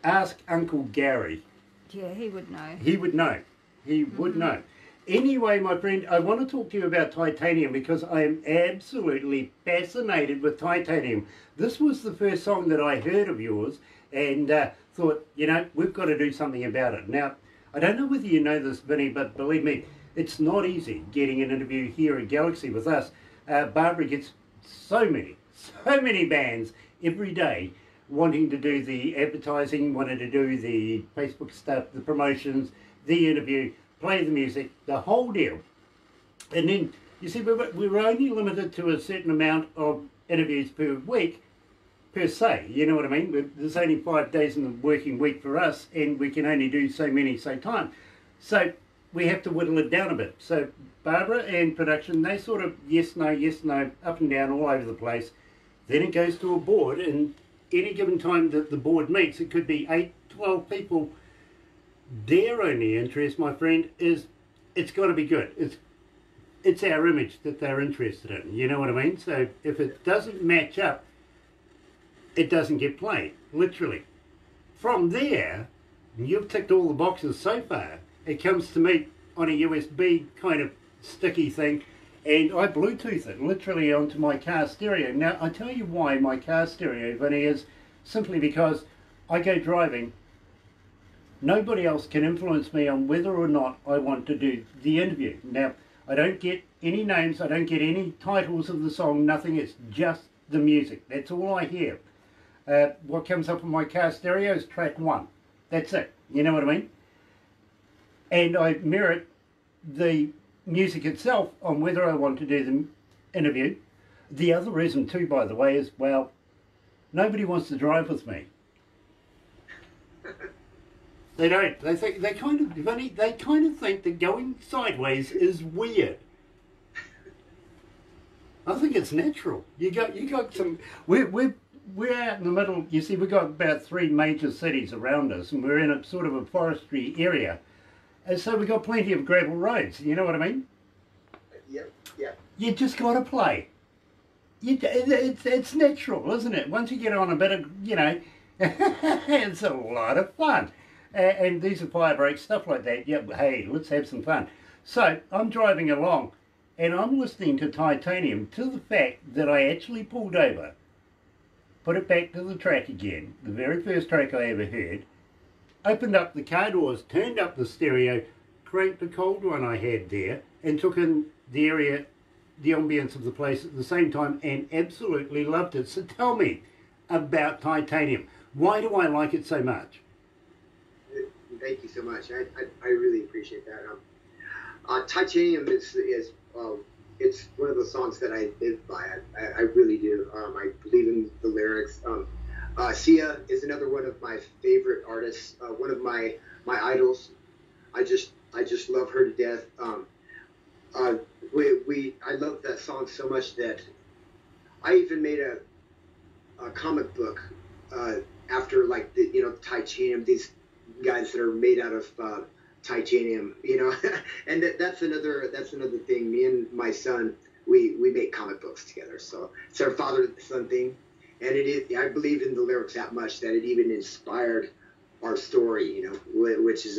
ask Uncle Gary. Yeah, he would know. He would know. He would know. Anyway, my friend, I want to talk to you about titanium because I am absolutely fascinated with titanium. This was the first song that I heard of yours and thought, you know, we've got to do something about it. Now, I don't know whether you know this, Vinnie, but believe me, it's not easy getting an interview here at Galaxy with us. Barbara gets so many bands every day wanting to do the advertising, wanting to do the Facebook stuff, the promotions, the interview, play the music, the whole deal. And then, you see, we were only limited to a certain amount of interviews per week, per se, you know what I mean? There's only 5 days in the working week for us, and we can only do so many, so time. So we have to whittle it down a bit. So Barbara and production, they sort of yes, no, up and down all over the place. Then it goes to a board, and any given time that the board meets, it could be 8, 12 people. Their only interest, my friend, is it's got to be good. It's our image that they're interested in, you know what I mean? So if it doesn't match up, it doesn't get played, literally. From there, you've ticked all the boxes so far, it comes to me on a USB kind of sticky thing, and I Bluetooth it literally onto my car stereo. Now, I tell you why my car stereo, Vinnie, is simply because I go driving. Nobody else can influence me on whether or not I want to do the interview. Now, I don't get any names, I don't get any titles of the song, nothing. It's just the music. That's all I hear. What comes up on my car stereo is track 1. That's it. You know what I mean? And I merit the music itself on whether I want to do the interview. The other reason too, by the way, is, well, nobody wants to drive with me. They don't. They think they kind of think that going sideways is weird. I think it's natural. You got some. We're out in the middle. You see, we've got about 3 major cities around us, and we're in a sort of a forestry area, and so we've got plenty of gravel roads. You know what I mean? Yep. You just got to play. It's natural, isn't it? Once you get on a bit of, you know, it's a lot of fun. And these are fire breaks, stuff like that. Yeah, hey, let's have some fun. So I'm driving along, and I'm listening to Titanium to the fact that I actually pulled over, put it back to the track again, the very first track I ever heard, opened up the car doors, turned up the stereo, cranked the cold one I had there, and took in the area, the ambience of the place at the same time, and absolutely loved it. So tell me about Titanium. Why do I like it so much? Thank you so much. I really appreciate that. Titanium is it's one of those songs that I live by. I really do. I believe in the lyrics. Sia is another one of my favorite artists. One of my idols. I just love her to death. I love that song so much that I even made a comic book after, like, the titanium, these guys that are made out of titanium, and that's another thing. Me and my son, we make comic books together. So it's our father-son thing, and it is. I believe in the lyrics that much that it even inspired our story. You know, which is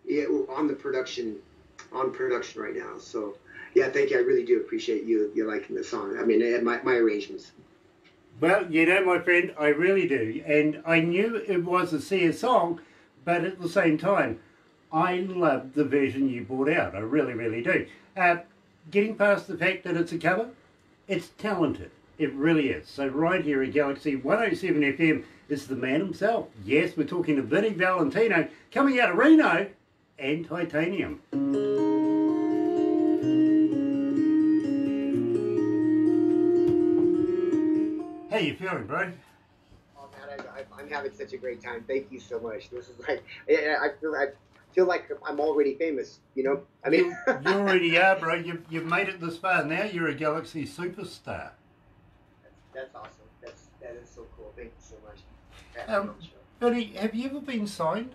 yeah, on production right now. So yeah, thank you. I really do appreciate you liking the song. I mean, my arrangements. Well, you know, my friend, I really do. And I knew it was a Sia song, but at the same time, I loved the version you brought out. I really, really do. Getting past the fact that it's a cover, it's talented. It really is. So right here at Galaxy 107 FM is the man himself. Yes, we're talking to Vinnie Valentino, coming out of Reno and Titanium. How you feeling, bro? Oh man, I'm having such a great time. Thank you so much. This is like, I feel like I'm already famous. You know, I mean, you already are, bro. You've made it this far. Now you're a Galaxy superstar. That's awesome. That is so cool. Thank you so much. Billy, have you ever been signed?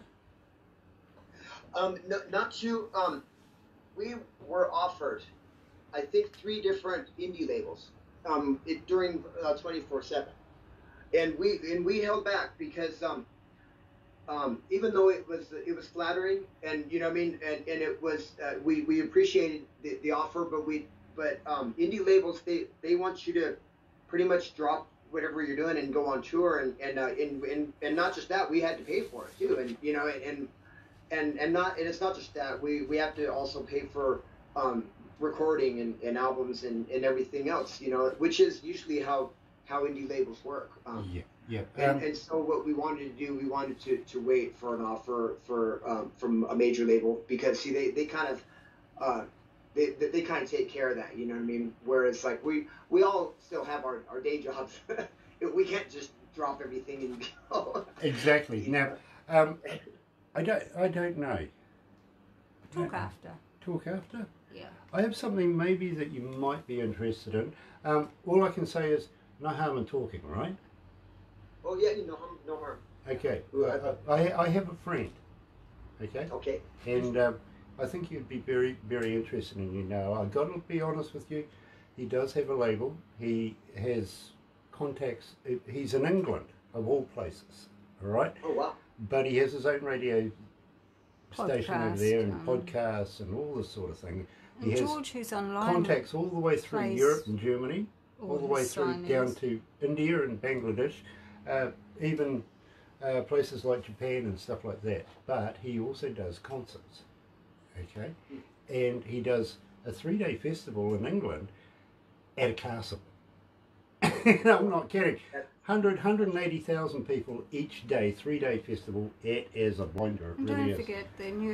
No, not to. We were offered, I think, 3 different indie labels. During 24/7, and we held back because even though it was flattering, and you know what I mean, and it was we appreciated the offer, but indie labels they want you to pretty much drop whatever you're doing and go on tour, and not just that, we had to pay for it too, and you know, and it's not just that, we have to also pay for recording and albums and everything else, you know, which is usually how indie labels work. And so what we wanted to do, we wanted to wait for an offer from a major label, because see they kind of they kind of take care of that, you know what I mean? Whereas like we all still have our day jobs. We can't just drop everything and go. Exactly. Now, I don't know. Talk after. Talk after? Yeah. I have something maybe that you might be interested in. All I can say is no harm in talking, right? Oh yeah, no harm. Okay. I have a friend. Okay. Okay. And I think you'd be very, very interested in. You know, I've got to be honest with you. He does have a label. He has contacts. He's in England, of all places. All right. Oh wow. But he has his own radio station over there, and Podcast, podcasts and all this sort of thing. He And has George, who's online, contacts all the way through plays Europe and Germany, all the way his through down signings. to India and Bangladesh, even places like Japan and stuff like that. But he also does concerts, okay? And he does a 3-day festival in England at a castle. I'm not kidding. 180,000 people each day, 3-day festival. It is a wonder. It And really don't is. forget the new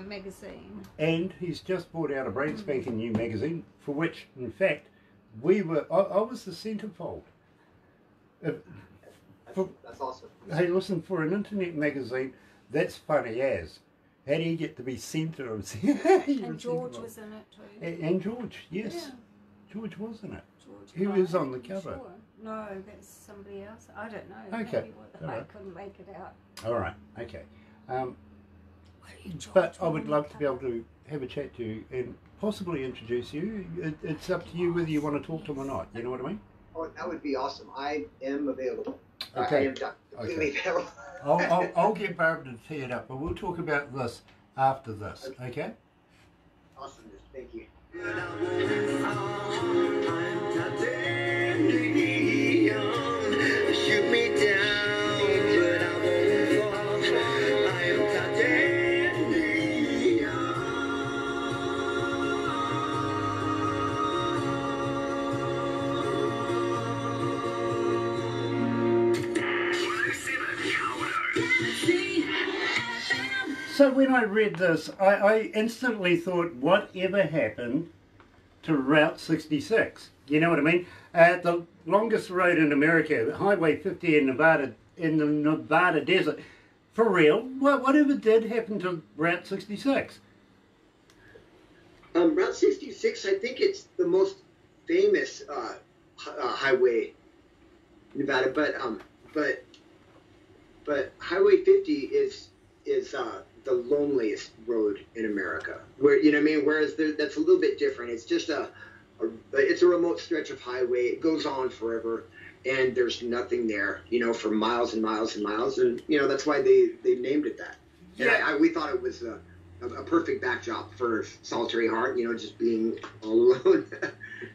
magazine. And he's just brought out a brand spanking new magazine, for which, in fact, I was the centerfold. That's awesome. Hey, listen, for an internet magazine, that's funny as. How do you get to be centre of... And George was in it too. And George, yes. Yeah. George was in it. George He was Clark, on the I'm cover. Sure. No, that's somebody else. I don't know. Okay. Maybe All I right. couldn't make it out. All right, okay. George But I was would on love the to be able cover. to have a chat to you and possibly introduce you. It's up to you whether you want to talk to him or not. You know what I mean? Oh, that would be awesome. I am available. Okay. I am completely available. I'll get Barbara to tee it up, but we'll talk about this after this, okay? Awesome. Thank you. Shoot me down, but I won't fall. I am titanium. So when I read this, I instantly thought, whatever happened to Route 66? You know what I mean? The longest road in America, Highway 50 in Nevada, in the Nevada desert. For real? Whatever did happen to Route 66? Route 66, I think it's the most famous highway in Nevada, but Highway 50 is the loneliest road in America. Where, you know what I mean? Whereas that's a little bit different. It's just it's a remote stretch of highway. It goes on forever, and there's nothing there, you know, for miles and miles and miles. And, you know, that's why they named it that. Yeah. And we thought it was a perfect backdrop for Solitary Heart, you know, just being all alone.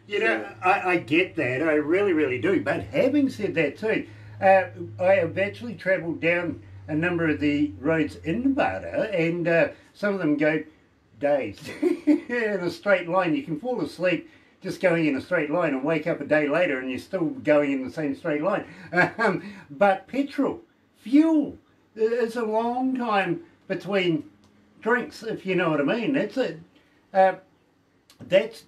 You know, I get that. I really, really do. But having said that too, I have actually travelled down a number of the roads in Nevada, and some of them go days in a straight line. You can fall asleep just going in a straight line and wake up a day later and you're still going in the same straight line. But petrol, fuel, it's a long time between drinks, if you know what I mean. That's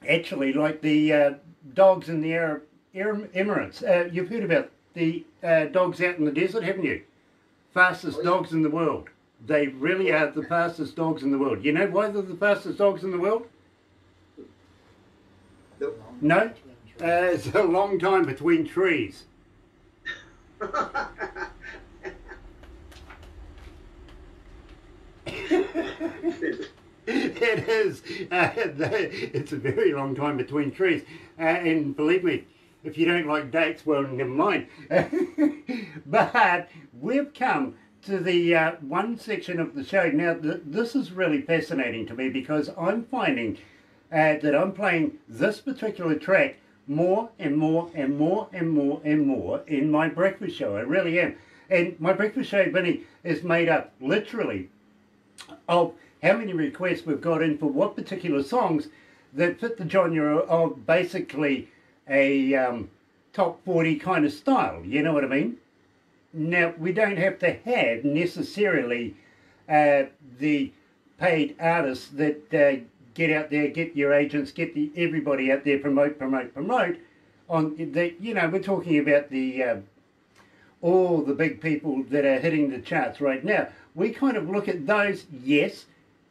actually like the dogs in the Arab Emirates. You've heard about the dogs out in the desert, haven't you? Fastest dogs in the world. They really are the fastest dogs in the world. You know why they're the fastest dogs in the world? No? It's a long time between trees. It is. It's a very long time between trees. And believe me, if you don't like dates, well, never mind. But we've come to the one section of the show. Now, this is really fascinating to me because I'm finding that I'm playing this particular track more and more and more and more and more in my breakfast show. I really am. And my breakfast show, Vinnie, is made up literally of how many requests we've got in for what particular songs that fit the genre of basically a top 40 kind of style, you know what I mean? Now, we don't have to have necessarily the paid artists that get out there, get your agents, get everybody out there, promote on the, you know, we're talking about the all the big people that are hitting the charts right now. We kind of look at those, yes,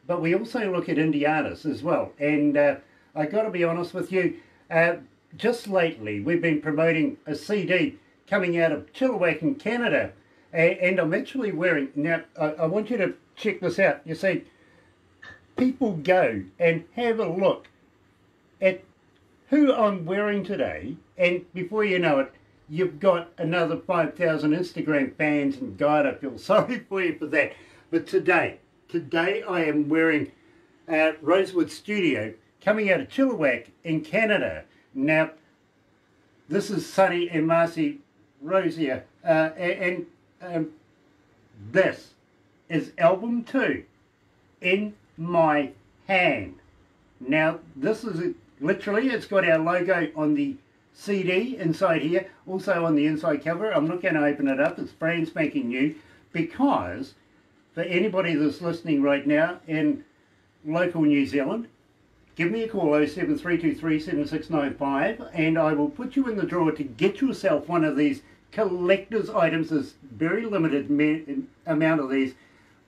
but we also look at indie artists as well. And I got to be honest with you, just lately we've been promoting a CD coming out of Chilliwack in Canada, and I'm actually wearing, now I want you to check this out. You see, people go and have a look at who I'm wearing today, and before you know it, you've got another 5,000 Instagram fans, and God, I feel sorry for you for that. But today I am wearing Rosewood Studio coming out of Chilliwack in Canada. Now, this is Sonny and Marcy Rosier, and this is album 2, In My Hand. Now, this is literally, it's got our logo on the CD inside here, also on the inside cover. I'm not going to open it up, it's brand spanking new, because for anybody that's listening right now in local New Zealand, give me a call, 07323 7695, and I will put you in the draw to get yourself one of these collector's items. There's very limited amount of these.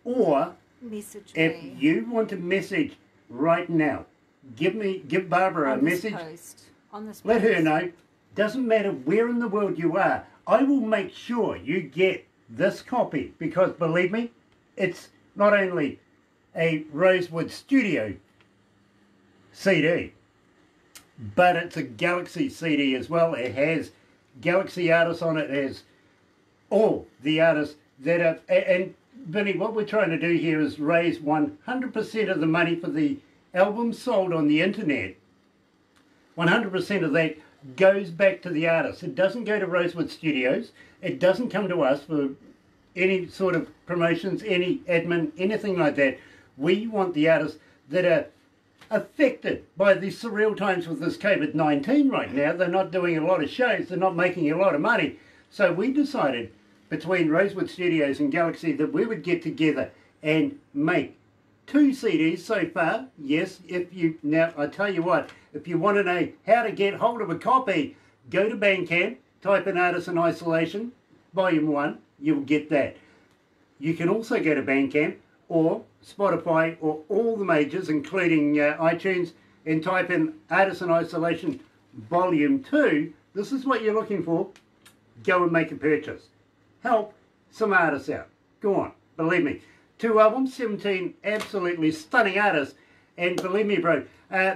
Or, Message if me. you want to message right now, give Barbara a message. On this Let her post. know. Doesn't matter where in the world you are. I will make sure you get this copy, because believe me, it's not only a Rosewood Studio CD, but it's a Galaxy CD as well. It has Galaxy artists on it. It has all the artists that are, and Vinnie, what we're trying to do here is raise 100% of the money for the albums sold on the internet. 100% of that goes back to the artists. It doesn't go to Rosewood Studios. It doesn't come to us for any sort of promotions, any admin, anything like that. We want the artists that are affected by these surreal times with this COVID-19 right now. They're not doing a lot of shows. They're not making a lot of money. So we decided between Rosewood Studios and Galaxy that we would get together and make 2 CDs so far. Yes, now I tell you what, if you want to know how to get hold of a copy, go to Bandcamp, type in Artists in Isolation, Volume 1, you'll get that. You can also go to Bandcamp or Spotify or all the majors, including iTunes, and type in Artists in Isolation Volume 2. This is what you're looking for. Go and make a purchase. Help some artists out. Go on, believe me. 2 albums, 17 absolutely stunning artists. And believe me, bro,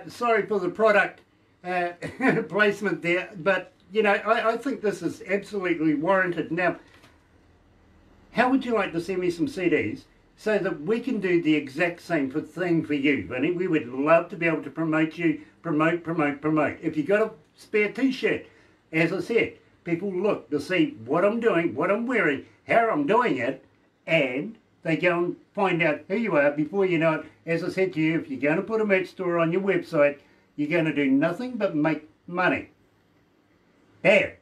sorry for the product placement there, but, you know, I think this is absolutely warranted. Now, how would you like to send me some CDs so that we can do the exact same thing for you, Vinnie? We would love to be able to promote you, promote. If you got a spare t-shirt, as I said, people look to see what I'm doing, what I'm wearing, how I'm doing it, and they go and find out who you are before you know it. As I said to you, if you're going to put a merch store on your website, you're going to do nothing but make money. There.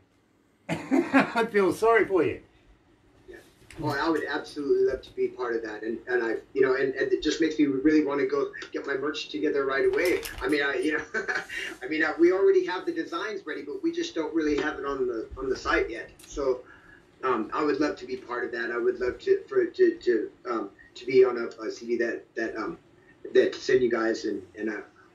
I feel sorry for you. Well, I would absolutely love to be part of that, and I, you know, and it just makes me really want to go get my merch together right away. I mean, we already have the designs ready, but we just don't really have it on the site yet. So, I would love to be part of that. I would love to be on a CD that send you guys, and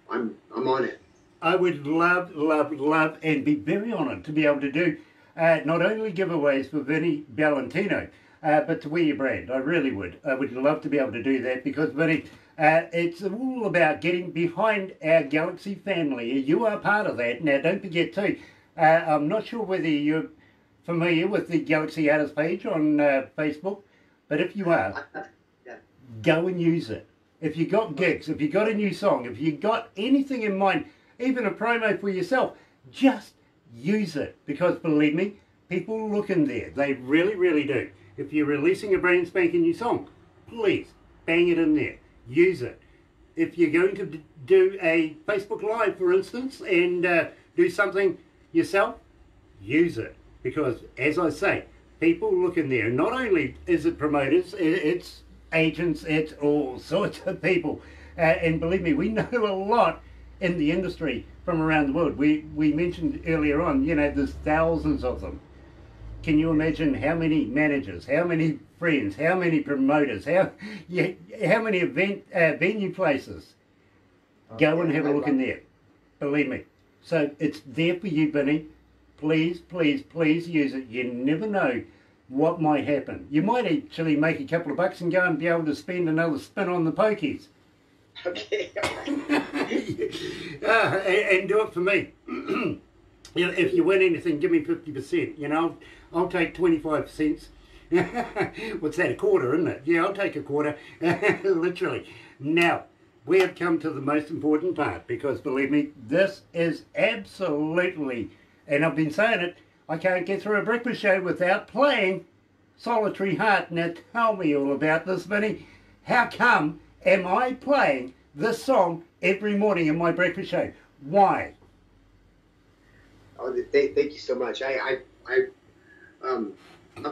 I'm on it. I would love, and be very honoured to be able to do not only giveaways for Vinnie Valentino, but to wear your brand. I really would. I would love to be able to do that because, Vinnie, it's all about getting behind our Galaxy family. You are part of that. Now, don't forget too, I'm not sure whether you're familiar with the Galaxy Artist page on Facebook, but if you are, go and use it. If you got gigs, if you got a new song, if you got anything in mind, even a promo for yourself, just use it because, believe me, people look in there. They really, really do. If you're releasing a brand spanking new song, please bang it in there. Use it. If you're going to do a Facebook Live, for instance, and do something yourself, use it. Because, as I say, people look in there. Not only is it promoters, it's agents, it's all sorts of people. And believe me, we know a lot in the industry from around the world. We mentioned earlier on, you know, there's thousands of them. Can you imagine how many managers, how many friends, how many promoters, how many venue places? Go and have a look in there. Believe me. So it's there for you, Vinnie. Please, please, please use it. You never know what might happen. You might actually make a couple of bucks and go and be able to spend another spin on the pokies. Okay. And do it for me. You know, if you win anything, give me 50%. You know, I'll take 25 cents. What's that, a quarter, isn't it? Yeah, I'll take a quarter. Literally. Now, we have come to the most important part because, believe me, this is absolutely, and I've been saying it, I can't get through a breakfast show without playing Solitary Heart. Now, tell me all about this, Vinnie. How come am I playing this song every morning in my breakfast show? Why? Oh, thank you so much. I've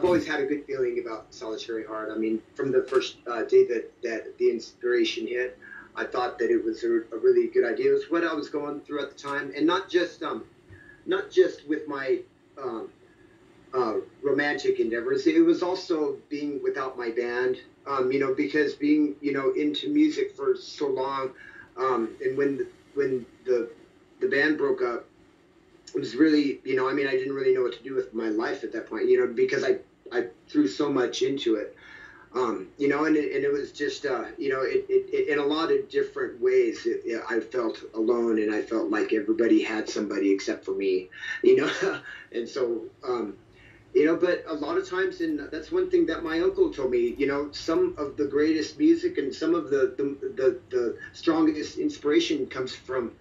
always had a good feeling about Solitary Heart. I mean, from the first day that the inspiration hit, I thought that it was a really good idea. It was what I was going through at the time, and not just with my romantic endeavors. It was also being without my band. You know, because being, you know, into music for so long, and when the band broke up, it was really, you know, I mean, I didn't really know what to do with my life at that point, you know, because I threw so much into it, you know, and it was just, you know, it in a lot of different ways, I felt alone, and I felt like everybody had somebody except for me, you know, and so, you know, but a lot of times, and that's one thing that my uncle told me, you know, some of the greatest music and some of the strongest inspiration comes from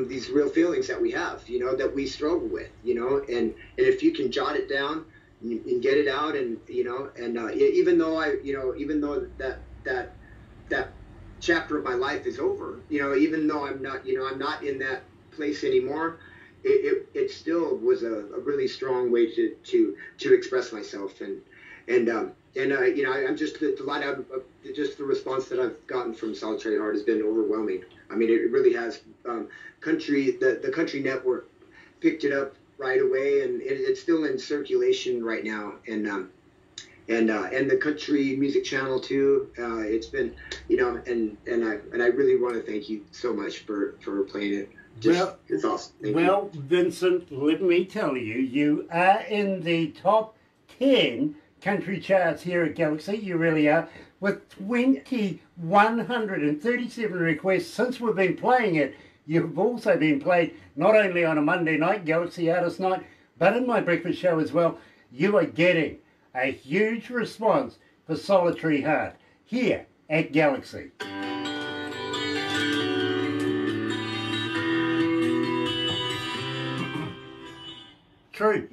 these real feelings that we have, you know, that we struggle with, you know, and if you can jot it down and get it out, and, you know, and even though that chapter of my life is over, you know, even though I'm not in that place anymore, it still was a really strong way to express myself, and you know, I'm just delighted. Just the response that I've gotten from Solitary Heart has been overwhelming. I mean, it really has. The country network picked it up right away, and it's still in circulation right now, and the country music channel too. It's been, you know, and I really want to thank you so much for playing it. Well, it's awesome. Thank you. Vincent, let me tell you, you are in the top 10 country charts here at Galaxy. You really are. With 2,137 requests since we've been playing it. You've also been played not only on a Monday night, Galaxy Artist Night, but in my breakfast show as well. You are getting a huge response for Solitary Heart here at Galaxy. True.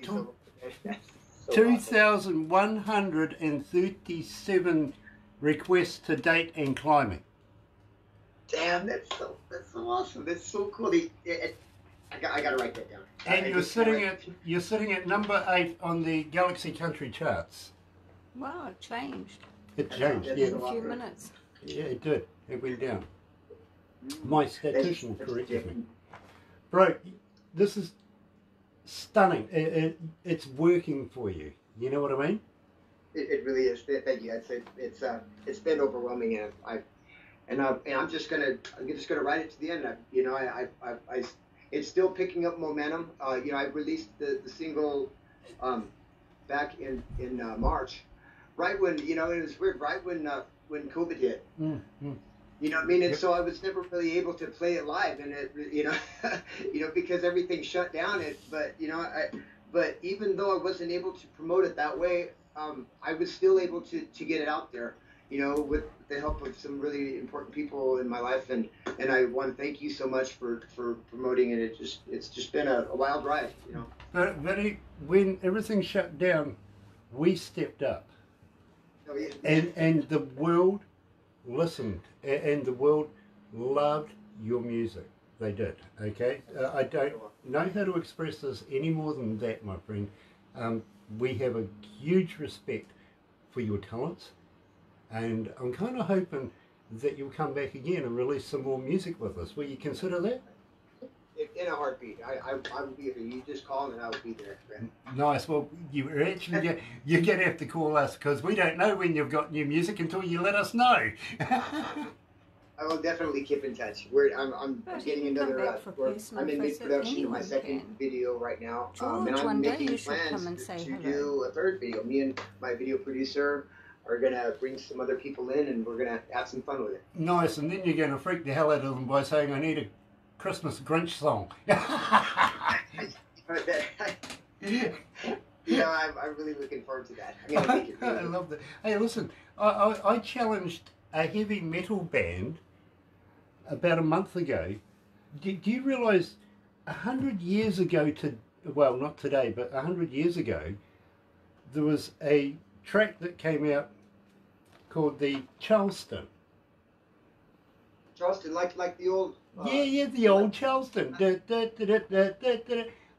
2,137 requests to date and climbing. Damn, that's so awesome. That's so cool. I gotta write that down. And you're sitting at number 8 on the Galaxy Country charts. Wow, it changed. It changed, That's yeah. In a few minutes. Yeah, it did. It went down. My statistician corrected me. Bro, this is stunning. It's working for you. You know what I mean? It really is. Thank you. It's been overwhelming, and I'm just gonna ride it to the end. It's still picking up momentum. I released the single back in March, right when it was weird, right when COVID hit. Mm-hmm. You know what I mean? And Yep. so I was never really able to play it live, and because everything shut down. But even though I wasn't able to promote it that way, I was still able to get it out there. With the help of some really important people in my life, and I want to thank you so much for promoting it. It's just been a wild ride. But when everything shut down, we stepped up. Oh, yeah. And the world listened, and the world loved your music. They did, okay? I don't know how to express this any more than that, my friend. We have a huge respect for your talents, and I'm kind of hoping that you'll come back again and release some more music with us. Will you consider that? In a heartbeat. I will be there. You just call and I will be there. Nice. Well, you're going to have to call us, because we don't know when you've got new music until you let us know. I will definitely keep in touch. I'm But getting you can come another. back for personal I'm in visit, mid-production of my anyone second can. video right now, George, and I'm one day making you should plans come and say to hello. do a third video. Me and my video producer are gonna bring some other people in, and we're gonna have some fun with it. Nice. And then you're going to freak the hell out of them by saying, I need a Christmas Grinch song. I'm really looking forward to that. I'm gonna make it I really love that. Hey, listen, I challenged a heavy metal band about a month ago. Do you realise 100 years ago, well, not today, but 100 years ago, there was a track that came out called the Charleston. Charleston, like the old. Yeah, the old Charleston.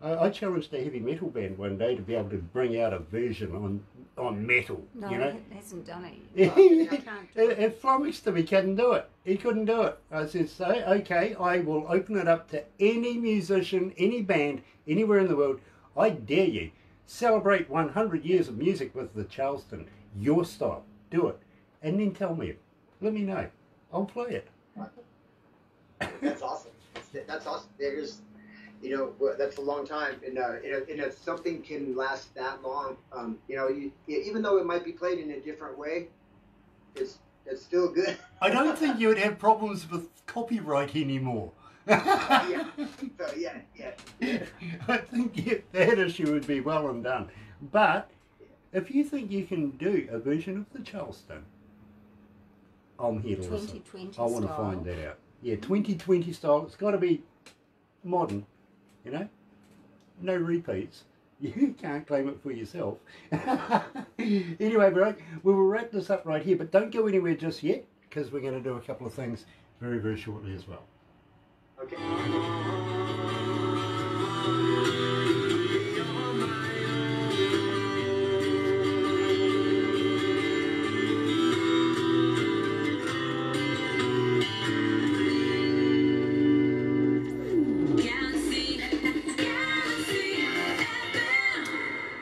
I challenged a heavy metal band one day to be able to bring out a version on metal. No, You know, he hasn't done it it, yet. I can't do it. it flummoxed him. He couldn't do it. He couldn't do it. I said, so okay, I will open it up to any musician, any band, anywhere in the world. I dare you. Celebrate 100 years of music with the Charleston, your style. Do it, and then tell me. Let me know. I'll play it. That's awesome. That's awesome. That's a long time, and if something can last that long, even though it might be played in a different way, it's still good. I don't think you would have problems with copyright anymore. Yeah. So yeah. I think that issue would be well and done. But if you think you can do a version of the Charleston, I'm here to listen. 2020 I want to style. find that out. Yeah, 2020 style. It's got to be modern, no repeats. You can't claim it for yourself. Anyway, bro, we will wrap this up right here, but don't go anywhere just yet, because we're going to do a couple of things very, very shortly as well. Okay.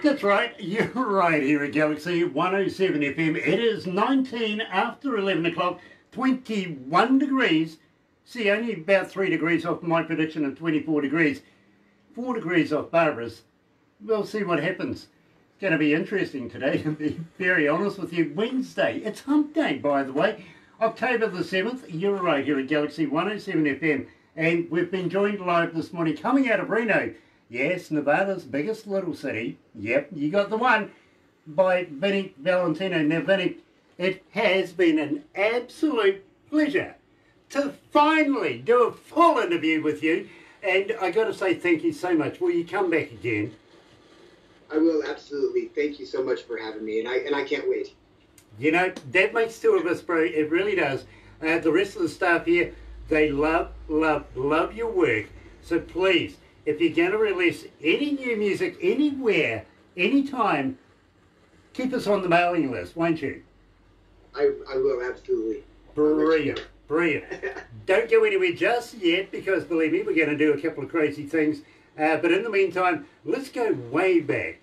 That's right, you're right here at Galaxy 107 FM. It is 19 after 11 o'clock, 21 degrees. See, only about 3 degrees off my prediction of 24 degrees. 4 degrees off Barbara's. We'll see what happens. going to be interesting today, to be very honest with you. Wednesday, it's hump day, by the way. October the 7th, you're right here at Galaxy 107fm. And we've been joined live this morning, coming out of Reno. Yes, Nevada's biggest little city. Yep, you got the one, by Vinnie Valentino. Now, Vinnie, it has been an absolute pleasure to finally do a full interview with you. And I got to say thank you so much. Will you come back again? I will, absolutely. Thank you so much for having me, and I can't wait. You know, that makes two of us, bro. It really does. The rest of the staff here, they love your work. So please, if you're going to release any new music anywhere, anytime, keep us on the mailing list, won't you? I will, absolutely. Brilliant, brilliant. Don't go anywhere just yet, because believe me, we're going to do a couple of crazy things. But in the meantime, let's go way back.